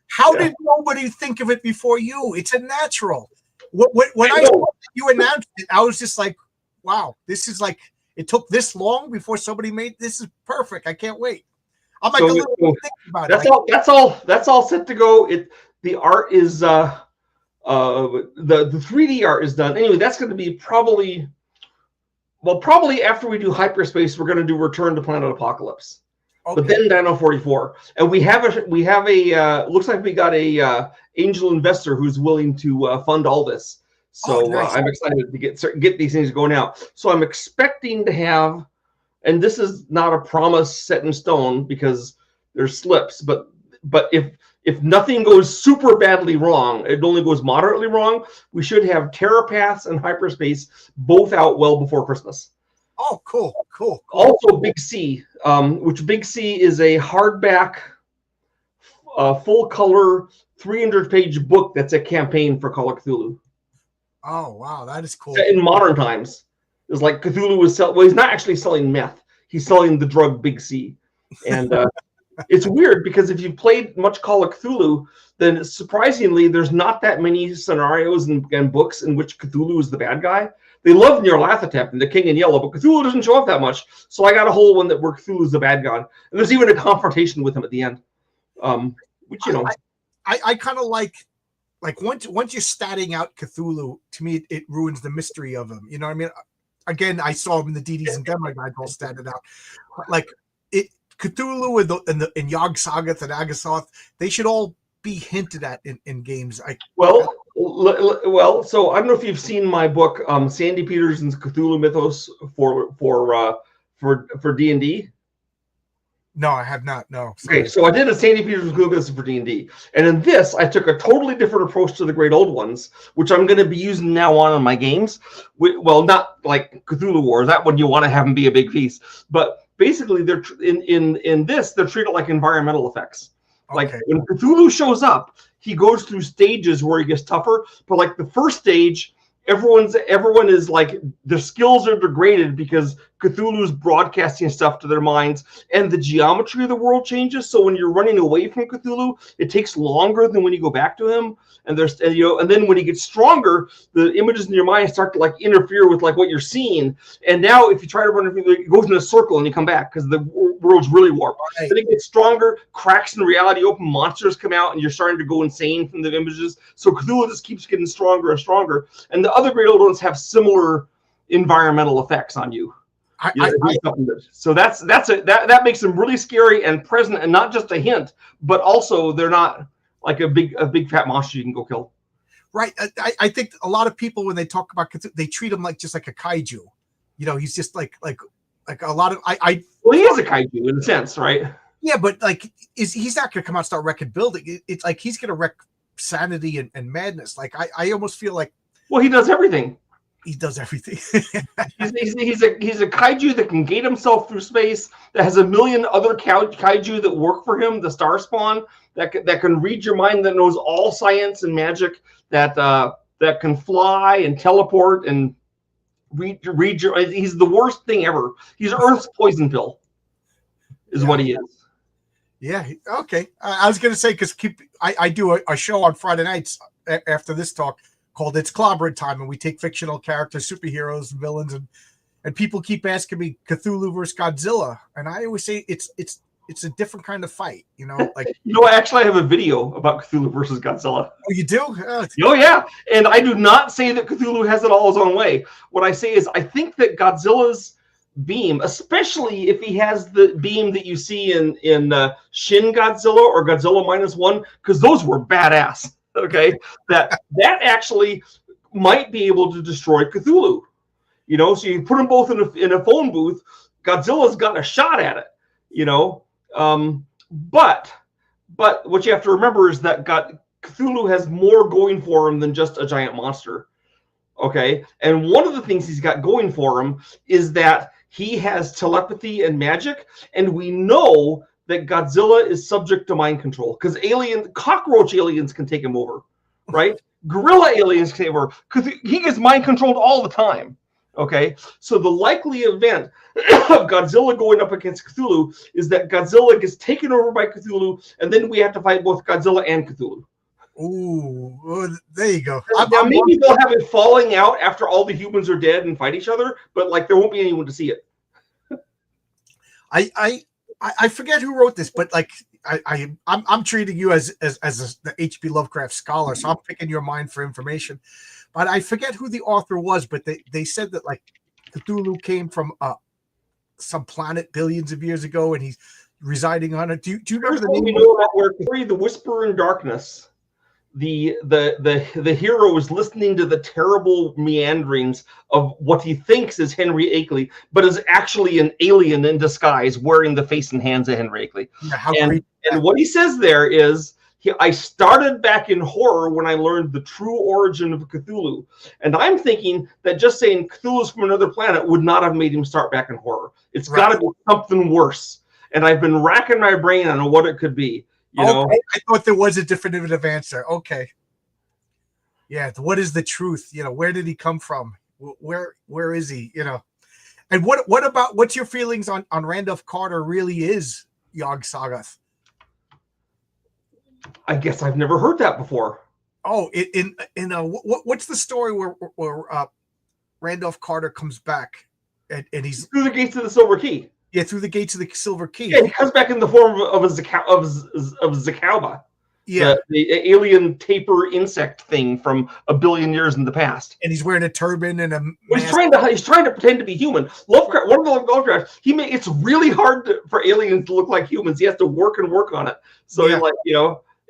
How did nobody think of it before you? It's a natural. When I saw that you announced it, I was just like, wow, this is like, it took this long before somebody made this. Is perfect. I can't wait. I'm like a little thinking about that's it. all. That's all set to go. The art is the 3D art is done. Anyway, that's going to be probably after we do Hyperspace, we're going to do Return to Planet Apocalypse. Okay. But then Dino 44, and we have a looks like we got a angel investor who's willing to fund all this. So nice. I'm excited to get these things going out. So I'm expecting to have, and this is not a promise set in stone because there's slips, but if nothing goes super badly wrong, it only goes moderately wrong, we should have Terrapaths and Hyperspace both out well before Christmas. Oh, cool. Also, Big C, which Big C is a hardback, full-color, 300-page book that's a campaign for Call of Cthulhu. Oh, wow, that is cool. In modern times, it's like Cthulhu was selling. Well, he's not actually selling meth; he's selling the drug Big C, and it's weird because if you've played much Call of Cthulhu, then surprisingly, there's not that many scenarios and books in which Cthulhu is the bad guy. They love Nyarlathotep and the King in Yellow, but Cthulhu doesn't show up that much. So I got a whole one where Cthulhu is the bad god, and there's even a confrontation with him at the end. Which I kind of like once you're statting out Cthulhu, to me it ruins the mystery of him. You know what I mean? Again, I saw him in the DDs and Demigods all statted out. Like Cthulhu and Yog Sagoth and Agathoth, they should all be hinted at in games. Well, so I don't know if you've seen my book, Sandy Petersen's Cthulhu Mythos for D&D. No, I have not. No. Sorry. Okay, so I did a Sandy Petersen's Cthulhu Mythos for D&D, and in this, I took a totally different approach to the Great Old Ones, which I'm going to be using now on my games. Well, not like Cthulhu Wars. That one you want to have them be a big piece, but basically, they're in this they're treated like environmental effects. Like when Cthulhu shows up, he goes through stages where he gets tougher. But like the first stage, everyone is like their skills are degraded because Cthulhu's broadcasting stuff to their minds, and the geometry of the world changes. So when you're running away from Cthulhu, it takes longer than when you go back to him. And and then when he gets stronger, the images in your mind start to like interfere with like what you're seeing. And now if you try to run, it goes in a circle and you come back because the world's really warped. Right. Then it gets stronger, cracks in reality open, monsters come out, and you're starting to go insane from the images. So Cthulhu just keeps getting stronger and stronger. And the other Great Old Ones have similar environmental effects on you. So that makes them really scary and present, and not just a hint, but also they're not like a big fat monster you can go kill. Right. I think a lot of people when they talk about Cthulhu, they treat him like just like a kaiju. You know, he's just like a lot of Well, he is a kaiju in a sense, right? Yeah, but like he's not going to come out and start wrecking building. It's like he's going to wreck sanity and madness. Like I almost feel like. Well, he does everything. He does everything. he's a kaiju that can gate himself through space, that has a million other kaiju that work for him, the Star Spawn, that can read your mind, that knows all science and magic, that can fly and teleport and read your. He's the worst thing ever. He's Earth's poison pill, is what he is. Yeah. Okay. I was going to say, because I do a show on Friday nights after this talk called It's Clobbering Time, and we take fictional characters, superheroes, villains, and people keep asking me Cthulhu versus Godzilla, and I always say it's a different kind of fight, you know. Like actually, I have a video about Cthulhu versus Godzilla. Oh, you do? Oh yeah, and I do not say that Cthulhu has it all his own way. What I say is I think that Godzilla's beam, especially if he has the beam that you see in Shin Godzilla or Godzilla -1, because those were badass. Okay, that actually might be able to destroy Cthulhu. You know, so you put them both in a phone booth. Godzilla's got a shot at it. You know, but what you have to remember is that Cthulhu has more going for him than just a giant monster. Okay, and one of the things he's got going for him is that he has telepathy and magic, and we know that Godzilla is subject to mind control because cockroach aliens can take him over, right? Gorilla aliens can take him over. He gets mind controlled all the time. Okay, so the likely event of Godzilla going up against Cthulhu is that Godzilla gets taken over by Cthulhu, and then we have to fight both Godzilla and Cthulhu. Ooh, there you go. Now maybe they'll have it falling out after all the humans are dead and fight each other, but like there won't be anyone to see it. I forget who wrote this, but like I'm treating you as the H.P. Lovecraft scholar, so I'm picking your mind for information. But I forget who the author was, but they said that like Cthulhu came from some planet billions of years ago, and he's residing on it. Do you remember the name? We know about where the Whisperer in Darkness. The hero is listening to the terrible meanderings of what he thinks is Henry Akeley, but is actually an alien in disguise wearing the face and hands of Henry Akeley. Yeah, and what he says there is, I started back in horror when I learned the true origin of Cthulhu. And I'm thinking that just saying Cthulhu's from another planet would not have made him start back in horror. It's got to be something worse. And I've been racking my brain on what it could be. You know? I thought there was a definitive answer. Okay. Yeah. What is the truth? You know, where did he come from? Where is he? You know, and what's your feelings on Randolph Carter really is Yog-Sothoth? I guess I've never heard that before. Oh, what's the story where Randolph Carter comes back and he's through the gates of the Silver Key? Yeah, through the gates of the Silver Key. Yeah, he comes back in the form of Zakauba. Yeah, the alien taper insect thing from a billion years in the past. And he's wearing a turban and a. Well, he's trying to pretend to be human. Lovecraft, one of the Lovecraft, it's really hard for aliens to look like humans. He has to work on it. So so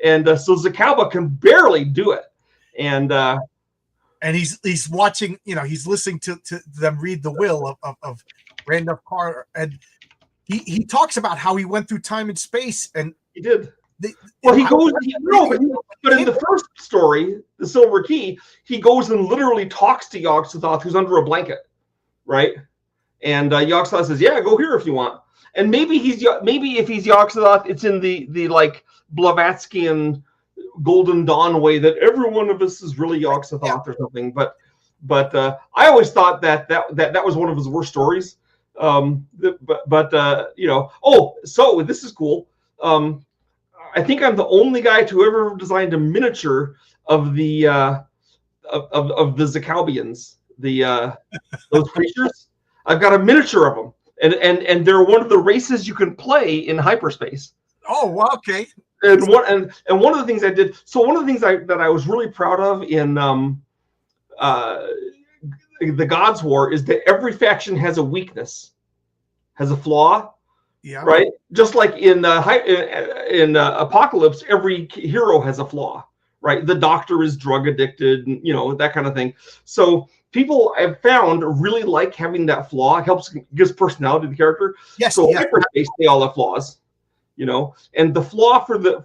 Zakauba can barely do it, and he's watching. You know, he's listening to them read the will of Randolph Carter, and he talks about how he went through time and space, and he did. But in the first story, the Silver Key, he goes and literally talks to Yog-Sothoth, who's under a blanket, right? And Yog-Sothoth says, "Yeah, go here if you want." And maybe if he's Yog-Sothoth, it's in the like Blavatskian Golden Dawn way that every one of us is really Yog-Sothoth or something. But I always thought that was one of his worst stories. So this is cool. I think I'm the only guy to ever designed a miniature of the Zakaubians, those creatures. I've got a miniature of them, and they're one of the races you can play in hyperspace. Oh, well, okay. And one of the things I did. So one of the things that I was really proud of in the Gods War is that every faction has a weakness, has a flaw. Yeah. Right. Just like in Apocalypse, every hero has a flaw. Right. The Doctor is drug addicted, and that kind of thing. So people I've found really like having that flaw. It gives personality to the character. Yes. So hyperspace, they all have flaws. And the flaw for the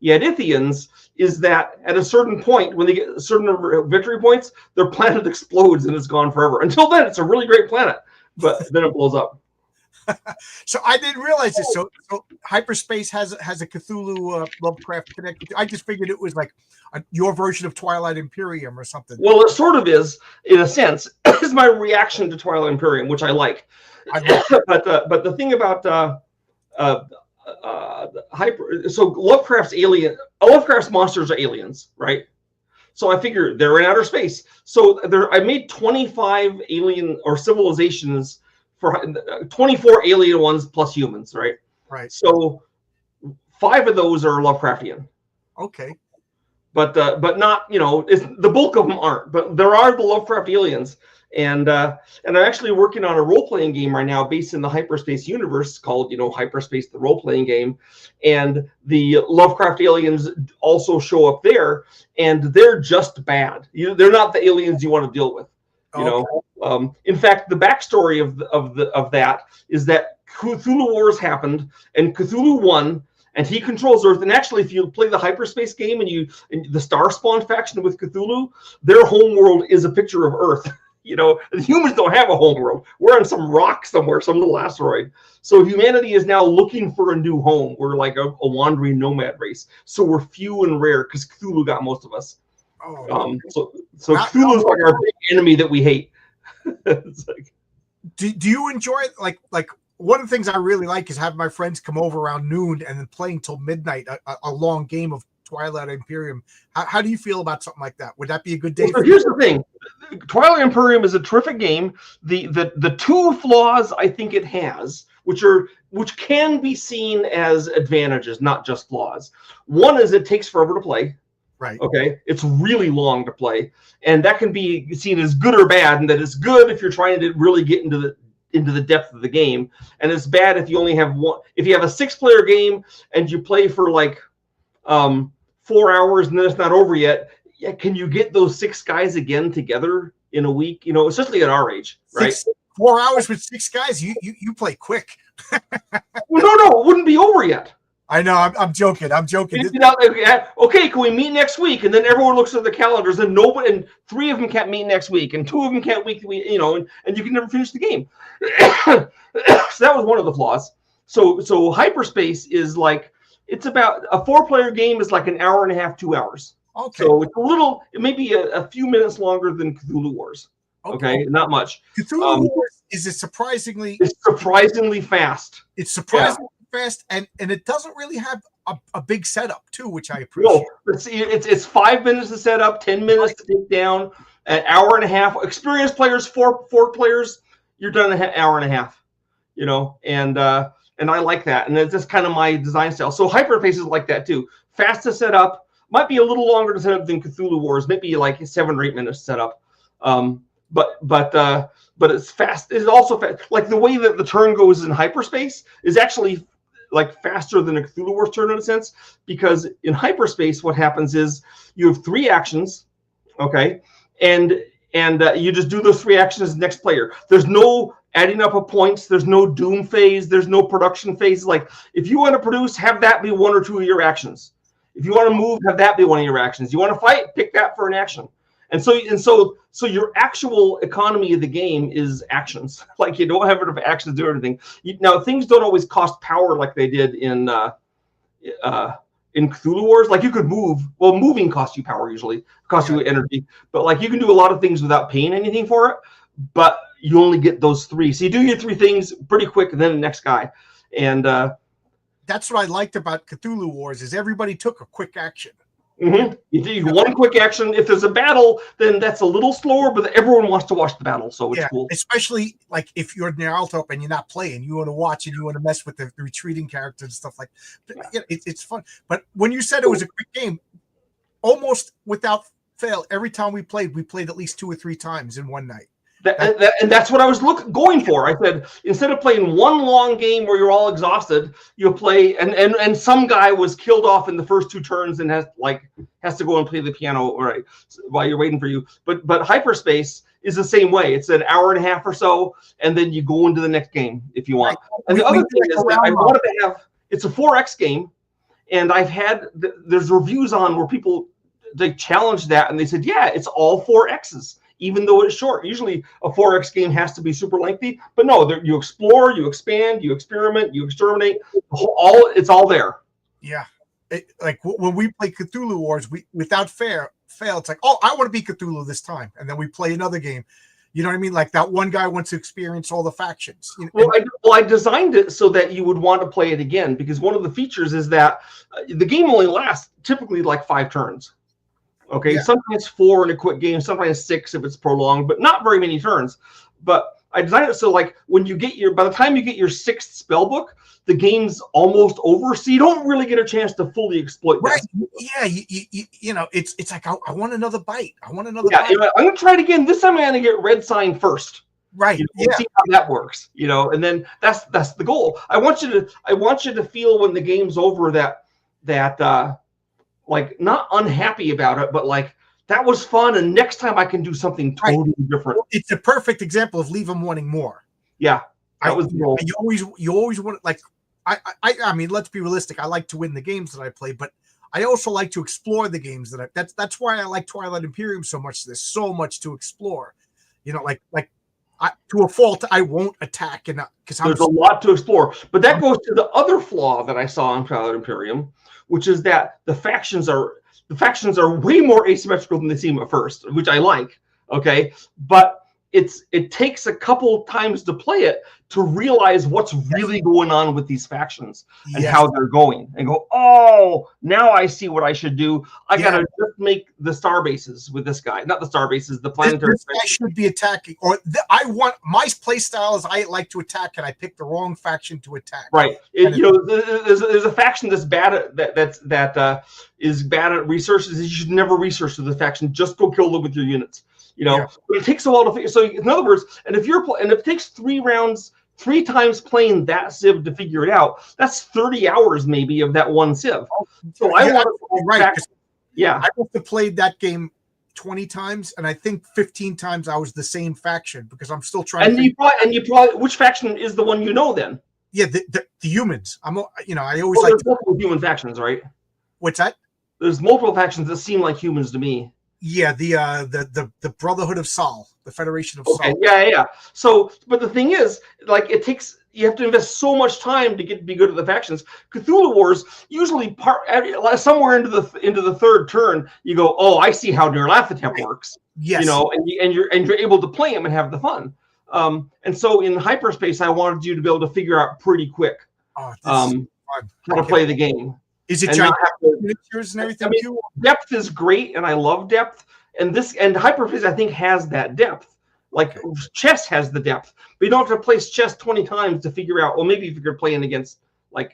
Yadithians is that at a certain point, when they get a certain number of victory points, their planet explodes and it's gone forever. Until then, it's a really great planet, but then it blows up. So I didn't realize this. So hyperspace has a Cthulhu Lovecraft connected. I just figured it was like your version of Twilight Imperium or something. Well, it sort of is, in a sense. Is my reaction to Twilight Imperium, which I like. But the thing about Lovecraft's monsters are aliens, right? So I figure they're in outer space. So I made 25 alien or civilizations for 24 alien ones plus humans, right? Right. So 5 of those are Lovecraftian. Okay. But not, the bulk of them aren't. But there are the Lovecraft aliens. And I'm actually working on a role-playing game right now based in the hyperspace universe called, Hyperspace, the role-playing game. And the Lovecraft aliens also show up there, and they're just bad. They're not the aliens you want to deal with. In fact, the backstory of that is that Cthulhu Wars happened, and Cthulhu won, and he controls Earth. And actually, if you play the hyperspace game and the Starspawn faction with Cthulhu, their home world is a picture of Earth. The humans don't have a home world. We're on some rock somewhere, some little asteroid. So humanity is now looking for a new home. We're like a wandering nomad race. So we're few and rare because Cthulhu got most of us. So Cthulhu's like our big enemy that we hate. It's like, do you enjoy it? Like one of the things I really like is having my friends come over around noon and then playing till midnight a long game of Twilight Imperium. How do you feel about something like that? Would that be a good day? So here's the thing: Twilight Imperium is a terrific game. The two flaws I think it has, which can be seen as advantages, not just flaws. One is it takes forever to play. Right. Okay. It's really long to play, and that can be seen as good or bad. And that it's good if you're trying to really get into the depth of the game, and it's bad if you only have one. If you have a 6-player game and you play for like 4 hours and then it's not over yet. Yeah, can you get those 6 guys again together in a week? You know, especially at our age, right? 4 hours with 6 guys. You play quick. Well, no, it wouldn't be over yet. I know. I'm joking. Okay, can we meet next week? And then everyone looks at the calendars, and 3 of them can't meet next week, and 2 of them can't meet. And you can never finish the game. So that was one of the flaws. So hyperspace is like, it's about a 4-player game is like an hour and a half, 2 hours. Okay. So it's it may be a few minutes longer than Cthulhu Wars. Okay, not much. Cthulhu Wars is surprisingly fast. It's surprisingly fast, and it doesn't really have a big setup too, which I appreciate. No, it's 5 minutes to set up, 10 minutes to take down, an hour and a half. Experienced players, four players, you're done an hour and a half. You know, and I like that, and that's just kind of my design style. So hyperspace is like that too. Fast to set up, might be a little longer to set up than Cthulhu Wars, maybe like 7 or 8 minutes to set up. But it's fast. It's also fast. Like the way that the turn goes in hyperspace is actually like faster than a Cthulhu Wars turn in a sense, because in hyperspace what happens is you have 3 actions, okay, and you just do those 3 actions next player. There's no adding up of points. There's no doom phase. There's no production phase. Like if you want to produce, have that be 1 or 2 of your actions. If you want to move, have that be one of your actions. You want to fight, pick that for an action. And so your actual economy of the game is actions. Like you don't have enough actions to do anything. Now things don't always cost power like they did in Cthulhu Wars. Like you could move. Well, moving costs you power usually, costs you energy. But like you can do a lot of things without paying anything for it. But you only get those 3. So you do your 3 things pretty quick, and then the next guy. And that's what I liked about Cthulhu Wars is everybody took a quick action. Mm-hmm. You do one quick action. If there's a battle, then that's a little slower, but everyone wants to watch the battle, so it's cool. Especially like if you're near Alto and you're not playing, you want to watch and you want to mess with the retreating characters and stuff like that. Yeah, it's fun. But when you said it was a quick game, almost without fail, every time we played at least 2 or 3 times in one night. And that's what I was going for. I said, instead of playing one long game where you're all exhausted, you'll play and some guy was killed off in the first 2 turns and has to go and play the piano while you're waiting for you. But hyperspace is the same way. It's an hour and a half or so, and then you go into the next game if you want. And the other thing is that I wanted to have, it's a 4X game, and I've had there's reviews on where people they challenged that and they said, yeah, it's all 4 X's. Even though it's short. Usually a 4X game has to be super lengthy, but no, you explore, you expand, you experiment, you exterminate, it's all there. Yeah. Like when we play Cthulhu Wars, we without fail, it's like, oh, I want to be Cthulhu this time. And then we play another game. You know what I mean? Like that one guy wants to experience all the factions. I designed it so that you would want to play it again, because one of the features is that the game only lasts typically like 5 turns. Okay, sometimes 4 in a quick game, sometimes 6 if it's prolonged, but not very many turns. But I designed it so like when you get by the time you get your 6th spell book, the game's almost over, so you don't really get a chance to fully exploit that. Right? Yeah, you know, it's like I want another bite. I want another bite. I'm gonna try it again. This time I'm gonna get red sign first. Right. See how that works. You know, and then that's the goal. I want you to feel when the game's over that like not unhappy about it, but like that was fun, and next time I can do something totally different. It's a perfect example of leave them wanting more. Yeah, that was the goal. You always want, like, I mean, let's be realistic. I like to win the games that I play, but I also like to explore the games that's why I like Twilight Imperium so much. There's so much to explore. You know, like to a fault, I won't attack, and because there's a lot to explore. But that goes to the other flaw that I saw in Twilight Imperium, which is that the factions are way more asymmetrical than they seem at first, which I like. Okay, but it takes a couple times to play it to realize what's really going on with these factions and how they're going, and go, oh, now I see what I should do. I gotta just make the star bases with this guy, not the star bases, the planetary. This guy should be attacking, or I want my play style is I like to attack, and I pick the wrong faction to attack. Right. There's a faction that's bad at that is bad at resources. You should never research with the faction. Just go kill them with your units. But it takes a while to figure. So in other words, and if it takes 3 rounds, 3 times playing that civ to figure it out, that's 30 hours maybe of that one civ. So I want to right. I must have played that game 20 times, and I think 15 times I was the same faction because I'm still trying. And you probably which faction is the one the humans. I always there's multiple human factions, right? What's that? There's multiple factions that seem like humans to me. Yeah, the Brotherhood of Sol, the Federation of Sol. Yeah. So, but the thing is, like, you have to invest so much time to be good at the factions. Cthulhu Wars usually somewhere into the third turn, you go, oh, I see how Nyarlathotep works. Yes. And you're able to play them and have the fun. And so in hyperspace, I wanted you to be able to figure out pretty quick how to play the game. Is it giant miniatures and everything? Depth is great, and I love depth. And hyperspace, I think, has that depth. Like chess has the depth, but you don't have to place chess 20 times to figure out. Well, maybe if you're playing against a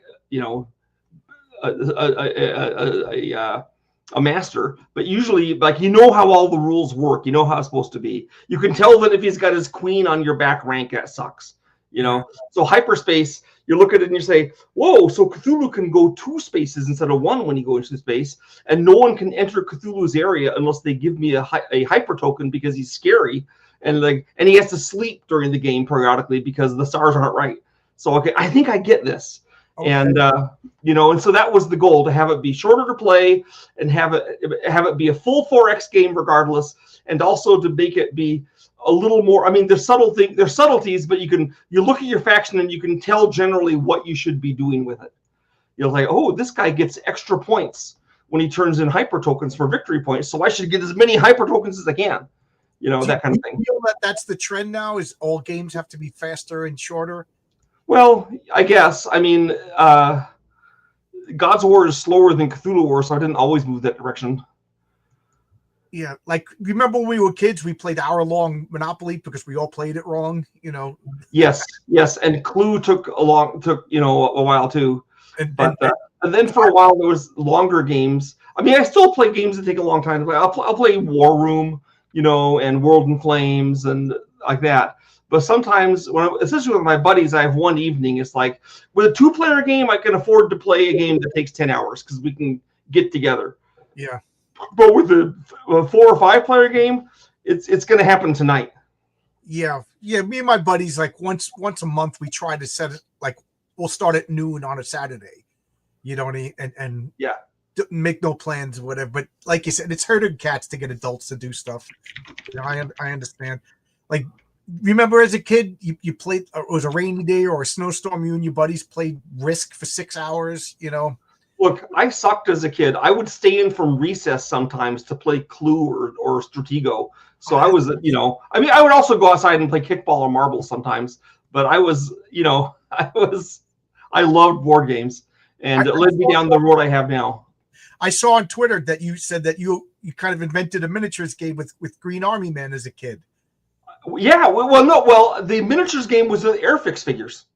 master, but usually how all the rules work. You know how it's supposed to be. You can tell that if he's got his queen on your back rank, that sucks. So hyperspace, you look at it and you say, whoa, so Cthulhu can go 2 spaces instead of 1 when he goes into space, and no one can enter Cthulhu's area unless they give me a hyper token because he's scary, and he has to sleep during the game periodically because the stars aren't right. So okay, I think I get this. Okay. And and so that was the goal, to have it be shorter to play and have it be a full 4X game regardless, and also to make it be a little more. I mean, there's subtleties, but you look at your faction and you can tell generally what you should be doing with it. Like, oh, this guy gets extra points when he turns in hyper tokens for victory points, so I should get as many hyper tokens as I can. That kind of thing. Feel that's the trend now, is all games have to be faster and shorter? Well, I guess. I mean, God's War is slower than Cthulhu War, so I didn't always move that direction. Yeah, like, remember when we were kids, we played hour-long Monopoly because we all played it wrong, Yes, and Clue took a while too. And then for a while there was longer games. I mean, I still play games that take a long time to play. I'll play War Room, and World in Flames and like that. But sometimes, especially with my buddies, I have one evening. It's like, with a 2-player game, I can afford to play a game that takes 10 hours because we can get together. Yeah. But with a 4 or 5-player game, it's going to happen tonight. Yeah. Me and my buddies, like once a month, we try to set it. Like, we'll start at noon on a Saturday, and make no plans or whatever. But like you said, it's herding cats to get adults to do stuff. I understand. Like, remember as a kid, you played. It was a rainy day or a snowstorm. You and your buddies played Risk for 6 hours. Look, I sucked as a kid. I would stay in from recess sometimes to play Clue or Stratego. So I was, I would also go outside and play kickball or marbles sometimes. But I was, I loved board games, and it led me down the road I have now. I saw on Twitter that you said that you kind of invented a miniatures game with Green Army Men as a kid. Yeah, well, the miniatures game was the Airfix figures.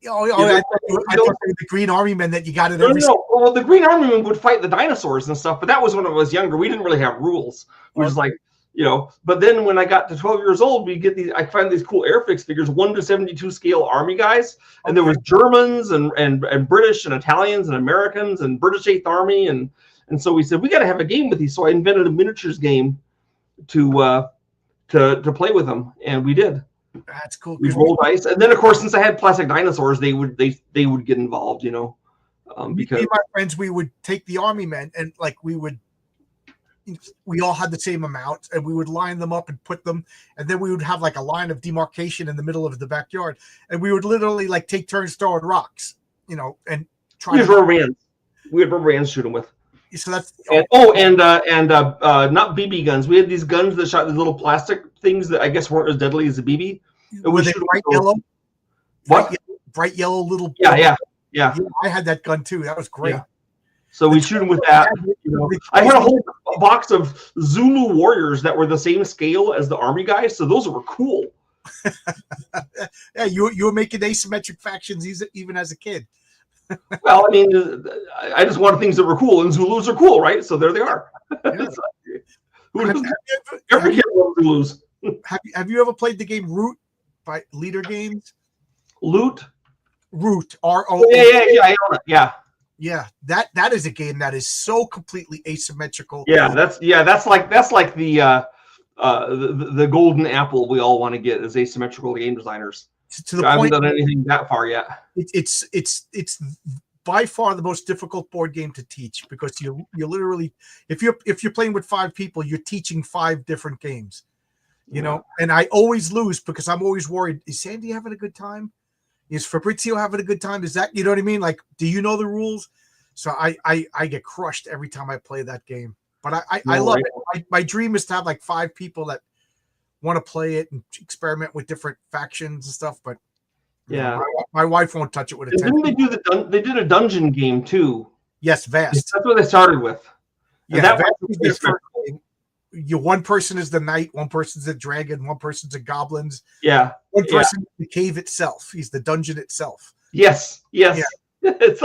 I thought the Green Army Men that you got in every. No. Well, the Green Army Men would fight the dinosaurs and stuff, but that was when I was younger. We didn't really have rules. It was like, But then when I got to 12 years old, we get these. I find these cool Airfix figures, 1:72 scale army guys, and there was Germans and British and Italians and Americans and British 8th Army, and so we said we got to have a game with these. So I invented a miniatures game to play with them, and we did. That's cool. We rolled dice, and then of course, since I had plastic dinosaurs, they would get involved, because me and my friends, we would take the army men and we all had the same amount, and we would line them up and put them, and then we would have like a line of demarcation in the middle of the backyard, and we would literally like take turns throwing rocks, and try. We had rubber bands. We had rubber bands to shoot them with. So that's and not BB guns. We had these guns that shot these little plastic things that I guess weren't as deadly as a BB. were they bright yellow? What? Bright yellow little. Yeah. I had that gun too. That was great. Yeah. So we shoot them with that. I had a whole box of Zulu warriors that were the same scale as the army guys, so those were cool. Yeah, you were making asymmetric factions even as a kid. Well, I mean, I just wanted things that were cool, and Zulus are cool, right? So there they are. Yeah. Every kid loves Zulus. Have you ever played the game Root by Leader Games? Root, ROO. Yeah, I own it. Yeah. Yeah, that is a game that is so completely asymmetrical. Yeah, that's like the golden apple we all want to get as asymmetrical game designers. To the I haven't point, done anything that far yet. It's by far the most difficult board game to teach because you literally, if you're playing with 5 people, you're teaching 5 different games. You know, and I always lose because I'm always worried. Is Sandy having a good time? Is Fabrizio having a good time? Is that, you know what I mean? Like, do you know the rules? So I get crushed every time I play that game. But I love it. My dream is to have like 5 people that want to play it and experiment with different factions and stuff. But yeah, my wife won't touch it with a 10. Didn't they did a dungeon game too? Yes, Vast. That's what they started with. And yeah, that was their first game. One person is the knight, one person's a dragon, one person's a goblins. Yeah. One person is the cave itself. He's the dungeon itself. Yes. Yeah. It's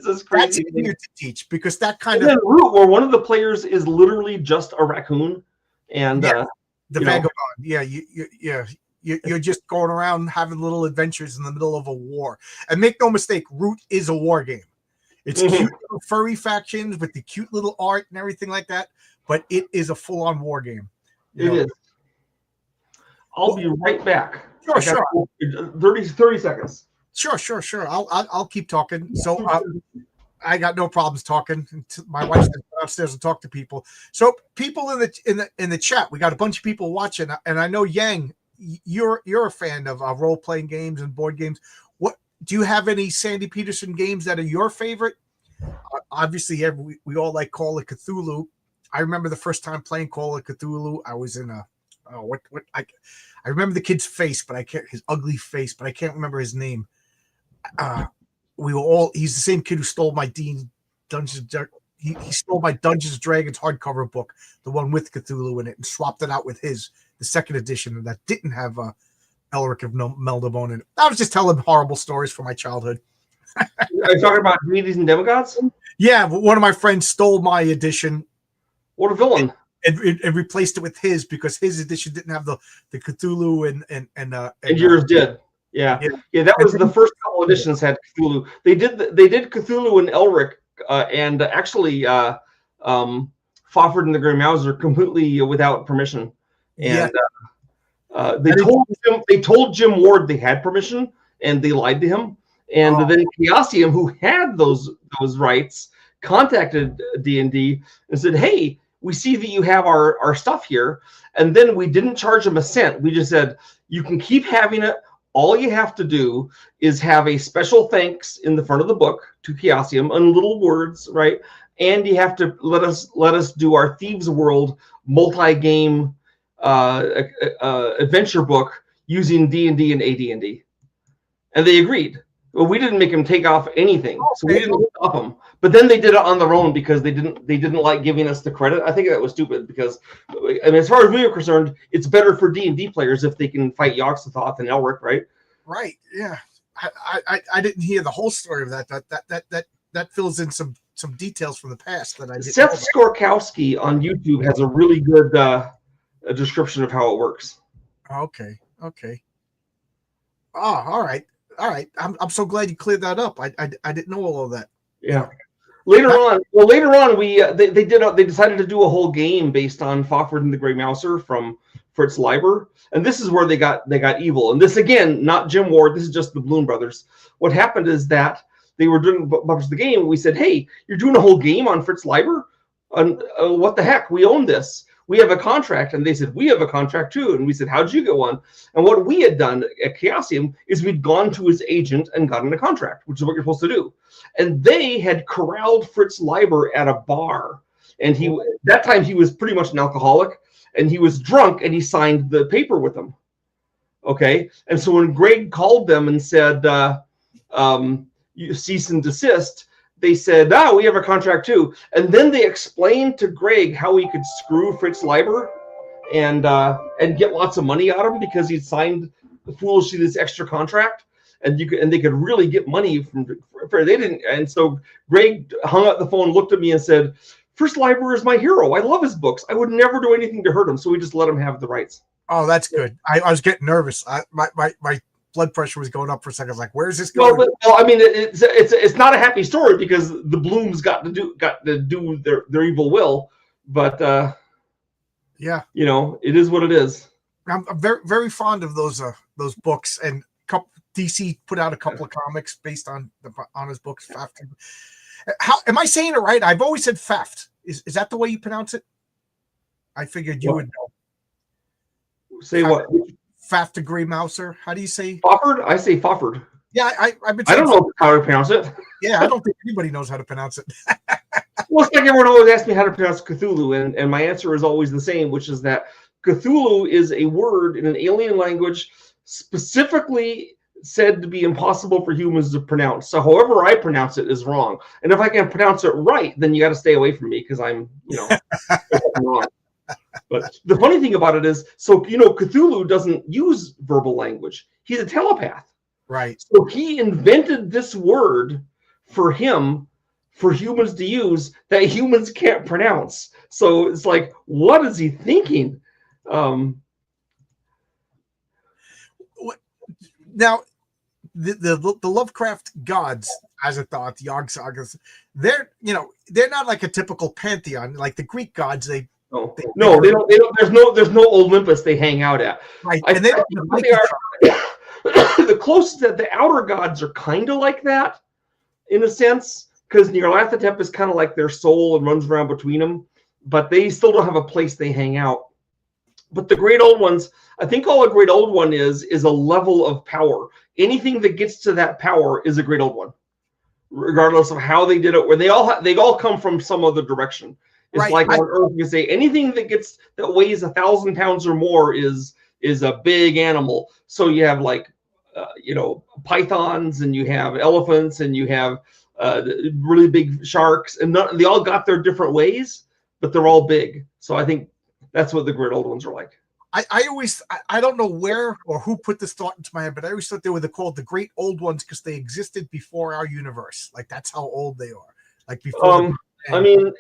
just crazy. That's easier to teach because that kind of Root, where one of the players is literally just a raccoon, and the vagabond. Yeah, you're just going around having little adventures in the middle of a war. And make no mistake, Root is a war game. It's cute little furry factions with the cute little art and everything like that, but it is a full-on war game. It is. I'll be right back. Sure. 30 seconds. Sure. I'll keep talking. So I got no problems talking. My wife's downstairs and talk to people. So people in the chat, we got a bunch of people watching, and I know Yang, you're a fan of role playing games and board games. What do you have any Sandy Petersen games that are your favorite? Obviously, we all like Call of Cthulhu. I remember the first time playing Call of Cthulhu. I was in I remember the kid's face, but his ugly face, but I can't remember his name. He's the same kid who stole my he stole my Dungeons and Dragons hardcover book, the one with Cthulhu in it, and swapped it out with the second edition that didn't have Elric of Melderbone in it. I was just telling horrible stories from my childhood. Are you talking about Deities and Demigods? Yeah, but one of my friends stole my edition. What a villain. And replaced it with his because his edition didn't have the Cthulhu and yours did. Yeah. That was the first couple editions had Cthulhu. They did Cthulhu and Elric, and actually Fafhrd and the Grey Mouser completely without permission. And they told Jim Ward they had permission, and they lied to him. And then Chaosium, who had those rights, contacted D&D and said, "Hey, we see that you have our stuff here." And then we didn't charge them a cent. We just said, "You can keep having it. All you have to do is have a special thanks in the front of the book to Chaosium and little words, right? And you have to let us do our Thieves World multi-game adventure book using D&D and AD&D." And they agreed. Well, we didn't make them take off anything, so we didn't stop them. But then they did it on their own because they didn't like giving us the credit. I think that was stupid because, I mean, as far as we were concerned, it's better for D&D players if they can fight Yogg-Sothoth and Elric, right? Right. Yeah. I didn't hear the whole story of that. That fills in some details from the past that I didn't. Seth Skorkowski on YouTube has a really good a description of how it works. Okay. Oh, all right. I'm so glad you cleared that up. I didn't know all of that. Yeah. Later on, we they decided to do a whole game based on Fafhrd and the Grey Mouser from Fritz Leiber, and this is where they got evil. And this again, not Jim Ward. This is just the Bloom brothers. What happened is that they were doing the game. We said, "Hey, you're doing a whole game on Fritz Leiber? What the heck? We own this." we have a contract. And they said, we have a contract too. And we said, how'd you get one? And what we had done at Chaosium is we'd gone to his agent and gotten a contract, which is what you're supposed to do. And they had corralled Fritz Leiber at a bar. And that time he was pretty much an alcoholic, and he was drunk, and he signed the paper with them. Okay. And so when Greg called them and said, you cease and desist, they said, we have a contract too. And then they explained to Greg how he could screw Fritz Leiber and get lots of money out of him because he'd signed foolishly this extra contract. And they could really get money they didn't. And so Greg hung up the phone, looked at me and said, Fritz Leiber is my hero. I love his books. I would never do anything to hurt him. So we just let him have the rights. Oh, that's good. I was getting nervous. My blood pressure was going up for a second. I was like, "Where's this going?" Well, I mean, it's not a happy story because the Blooms got to do their evil will, but yeah, it is what it is. I'm very very fond of those books, and DC put out a couple of comics based on his books. Faft. How am I saying it right? I've always said Faft. Is that the way you pronounce it? I figured you would know. Say what? Faft Grey Mouser. How do you say? Fofford? I say Fofford. Yeah, I've been. I don't know how to pronounce it. Yeah, I don't think anybody knows how to pronounce it. Well, it's like everyone always asks me how to pronounce Cthulhu, and my answer is always the same, which is that Cthulhu is a word in an alien language specifically said to be impossible for humans to pronounce. So however I pronounce it is wrong. And if I can pronounce it right, then you got to stay away from me because I'm, wrong. But the funny thing about it is, Cthulhu doesn't use verbal language. He's a telepath. Right. So he invented this word for humans to use that humans can't pronounce. So it's like, what is he thinking? Now, the Lovecraft gods, as I thought, the Yog Sagas, they're not like a typical pantheon like the Greek gods. They don't. There's no Olympus they hang out at. Right, and they are the closest that the outer gods are kind of like that in a sense, because Nyarlathotep is kind of like their soul and runs around between them, but they still don't have a place they hang out. But the Great Old Ones, I think all a Great Old One is a level of power. Anything that gets to that power is a Great Old One, regardless of how they did it. Where they all come from some other direction. It's right. Like on Earth, you say anything that weighs 1,000 pounds or more is a big animal. So you have pythons, and you have elephants, and you have really big sharks, and they all got their different ways, but they're all big. So I think that's what the Great Old Ones are like. I don't know where or who put this thought into my head, but I always thought they were called the Great Old Ones because they existed before our universe. Like that's how old they are. Like before. I mean,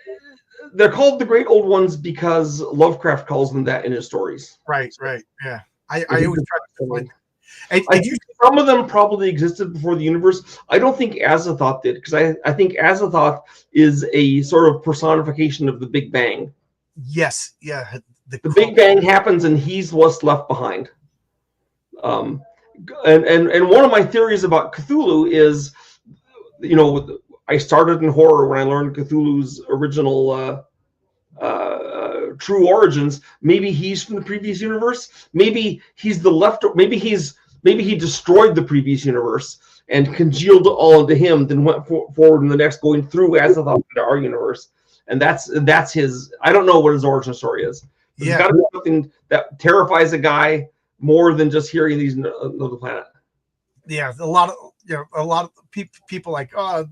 they're called the Great Old Ones because Lovecraft calls them that in his stories. Right. Yeah. I always try to find. Some of them probably existed before the universe. I don't think Azathoth did, because I think Azathoth is a sort of personification of the Big Bang. Yes, yeah. The Big Bang happens, and he's what's left behind. And one of my theories about Cthulhu is, I started in horror when I learned Cthulhu's original true origins. Maybe he's from the previous universe. Maybe he's the left. Maybe he destroyed the previous universe and congealed it all into him, then went forward in the next, going through Azathoth into our universe. And that's his. I don't know what his origin story is. There's got to be something that terrifies a guy more than just hearing these another planet. Yeah, a lot of people like, oh,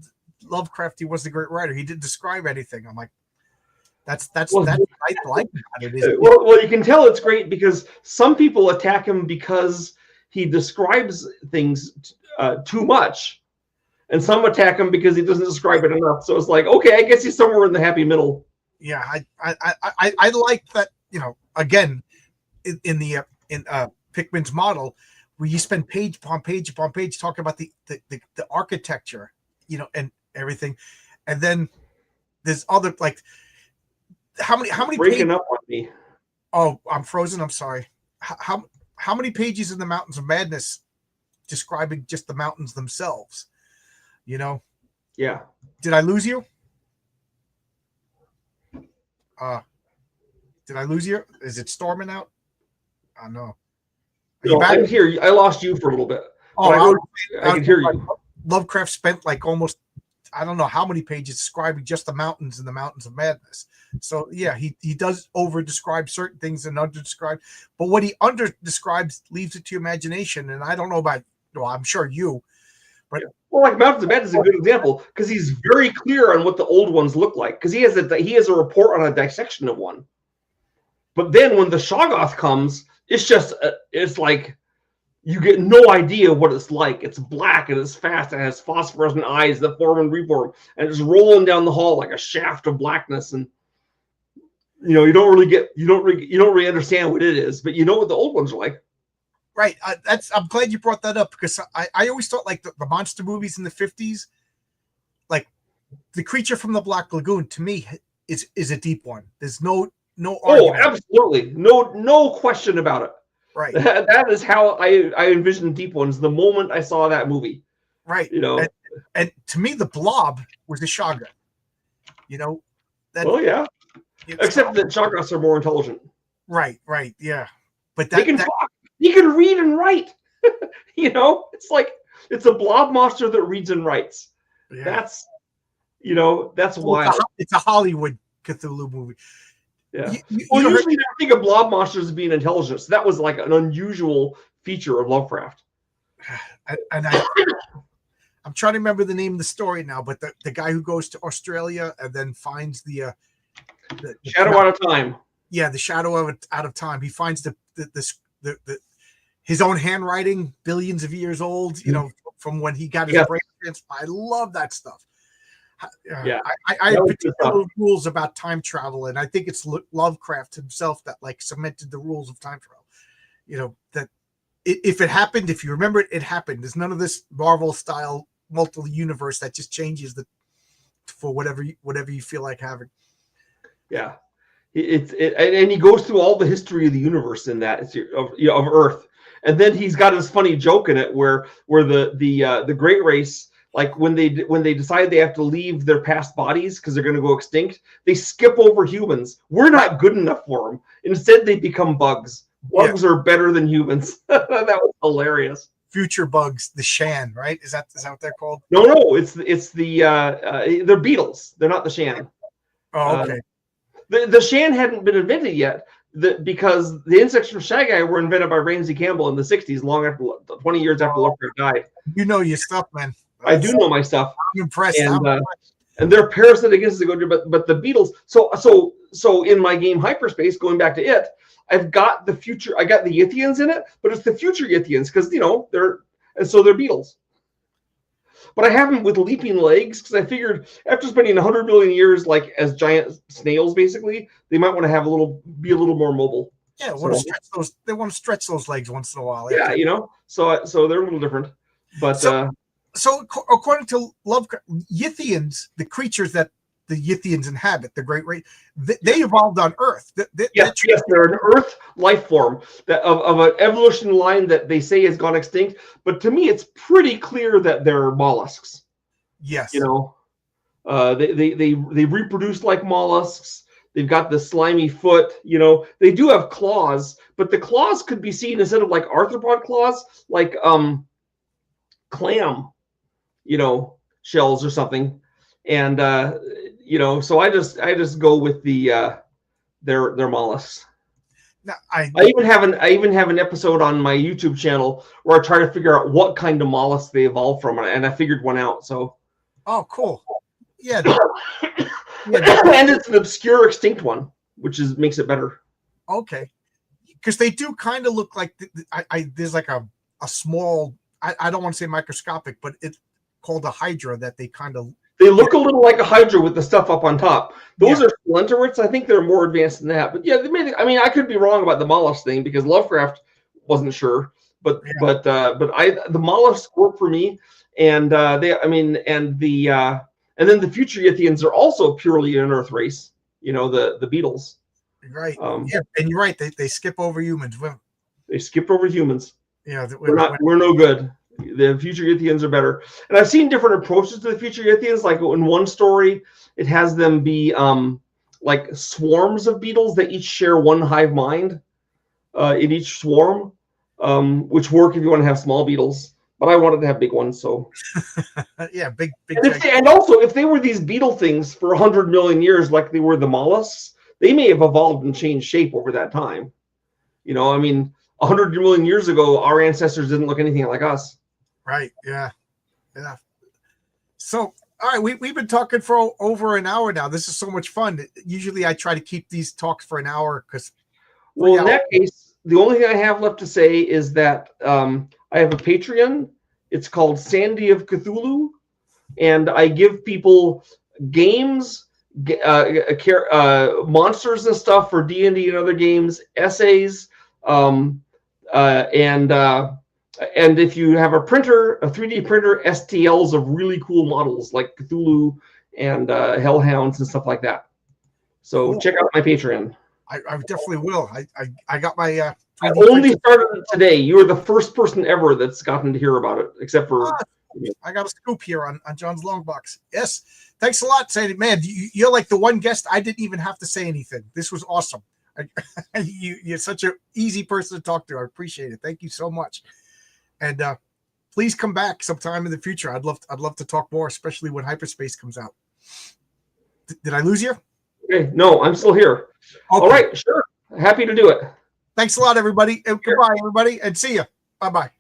Lovecraft, he wasn't a great writer. He didn't describe anything. I'm like, that's I like that. Well, you can tell it's great because some people attack him because he describes things too much, and some attack him because he doesn't describe it enough. So it's like, okay, I guess he's somewhere in the happy middle. Yeah, I like that. Again, in Pickman's model, where you spend page upon page upon page talking about the architecture, and everything, and then there's other like how many breaking up on me. Oh, I'm frozen. I'm sorry. How many pages in the Mountains of Madness describing just the mountains themselves? Yeah. Did I lose you? Did I lose you? Is it storming out? Oh no. Are you No, back? I'm here. I lost you for a little bit. Oh, But I can hear you. Lovecraft spent like almost, I don't know how many pages describing just the mountains and the mountains of madness. So yeah, he does over describe certain things and under describe, but what he under describes leaves it to your imagination. And I don't know about, well, I'm sure you, but well, like Mountains of Madness is a good example because he's very clear on what the old ones look like because he has a report on a dissection of one. But then when the Shoggoth comes, it's just it's like you get no idea what it's like. It's black and it's fast and it has phosphorescent eyes that form and reform and it's rolling down the hall like a shaft of blackness. And you don't really understand what it is, but you know what the old ones are like. Right. I'm glad you brought that up because I always thought like the monster movies in the 50s, like the Creature from the Black Lagoon to me is a deep one. There's no argument. Oh, absolutely. No question about it. Right. That is how I envisioned deep ones the moment I saw that movie. Right. And to me, the Blob was a shotgun. Well, yeah. Except that shotguns are more intelligent. Right. Yeah. But they can talk. He can read and write. It's like it's a blob monster that reads and writes. Yeah. That's wild. It's a Hollywood Cthulhu movie. Yeah. Usually you think of blob monsters as being intelligent. So that was like an unusual feature of Lovecraft. And I'm trying to remember the name of the story now, but the guy who goes to Australia and then finds the Shadow Out of Time. Yeah, the Shadow Out of Time. He finds the his own handwriting, billions of years old, from when he got his brain transplant. I love that stuff. Yeah, I have particular rules about time travel, and I think it's Lovecraft himself that like cemented the rules of time travel. That if it happened, if you remember it, it happened. There's none of this Marvel style multiple universe that just changes for whatever you feel like having. Yeah, and he goes through all the history of the universe in that of Earth, and then he's got his funny joke in it where the Great Race, like when they decide they have to leave their past bodies because they're going to go extinct, they skip over humans. We're not good enough for them. Instead, they become bugs. Bugs are better than humans. That was hilarious. Future bugs, the Shan, right? Is that what they're called? No, it's they're beetles. They're not the Shan. Oh, okay. The Shan hadn't been invented yet because the insects from Shagai were invented by Ramsey Campbell in the 60s, long after 20 years after Lovecraft died. You know your stuff, man. I do know my stuff. I'm impressed. And they're parasitic against but the beetles. So in my game Hyperspace, going back to it, I've got the future. I got the Yithians in it, but it's the future Yithians because they're beetles. But I have them with leaping legs because I figured after spending 100 million years like as giant snails, basically, they might want to be a little more mobile. Yeah, they want to stretch those legs once in a while. Yeah, so they're a little different. But so according to Lovecraft, Yithians, the creatures that the Yithians inhabit, the Great Race, they evolved on Earth. Yes, they're an Earth life form of an evolution line that they say has gone extinct. But to me, it's pretty clear that they're mollusks. Yes, they reproduce like mollusks. They've got the slimy foot. They do have claws, but the claws could be seen instead of like arthropod claws, like clam, shells or something. And so I just go with their mollusks. Now, I even have an episode on my YouTube channel where I try to figure out what kind of mollusk they evolved from, and I figured one out. So, oh, cool, yeah, and it's an obscure extinct one, which makes it better. Okay, because they do kind of look like there's like a small. I don't want to say microscopic, but it's called a hydra that they kind of. They look a little like a hydra with the stuff up on top. Those are splinterwits. I think they're more advanced than that. But yeah, I could be wrong about the mollusk thing because Lovecraft wasn't sure. But the mollusks work for me, and then the future Yithians are also purely an Earth race. The beetles. Right. And you're right. They skip over humans. They skip over humans. Yeah, we're no good. The future Yithians are better. And I've seen different approaches to the future Yithians. Like in one story, it has them be like swarms of beetles that each share one hive mind in each swarm, which work if you want to have small beetles. But I wanted to have big ones, so Yeah, big. and also if they were these beetle things for 100 million years, like they were the mollusks, they may have evolved and changed shape over that time. You know, I mean, 100 million years ago, our ancestors didn't look anything like us. Right. Yeah. So, all right, we've been talking for over an hour now. This is so much fun. Usually, I try to keep these talks for an hour because. Well, in that case, the only thing I have left to say is that I have a Patreon. It's called Sandy of Cthulhu, and I give people games, monsters and stuff for D&D and other games, essays, and if you have a printer, a 3D printer, STLs of really cool models like Cthulhu and Hellhounds and stuff like that. So cool. Check out my Patreon. I definitely will. I got my. I only started it today. You are the first person ever that's gotten to hear about it, except for. I got a scoop here on John's Long Box. Yes, thanks a lot, Sandy. Man, you're like the one guest I didn't even have to say anything. This was awesome. You're such an easy person to talk to. I appreciate it. Thank you so much. And please come back sometime in the future. I'd love to talk more, especially when Hyperspace comes out. Did I lose you? Okay, no, I'm still here. Okay. All right, sure. Happy to do it. Thanks a lot, everybody. Goodbye, everybody, and see you. Bye-bye.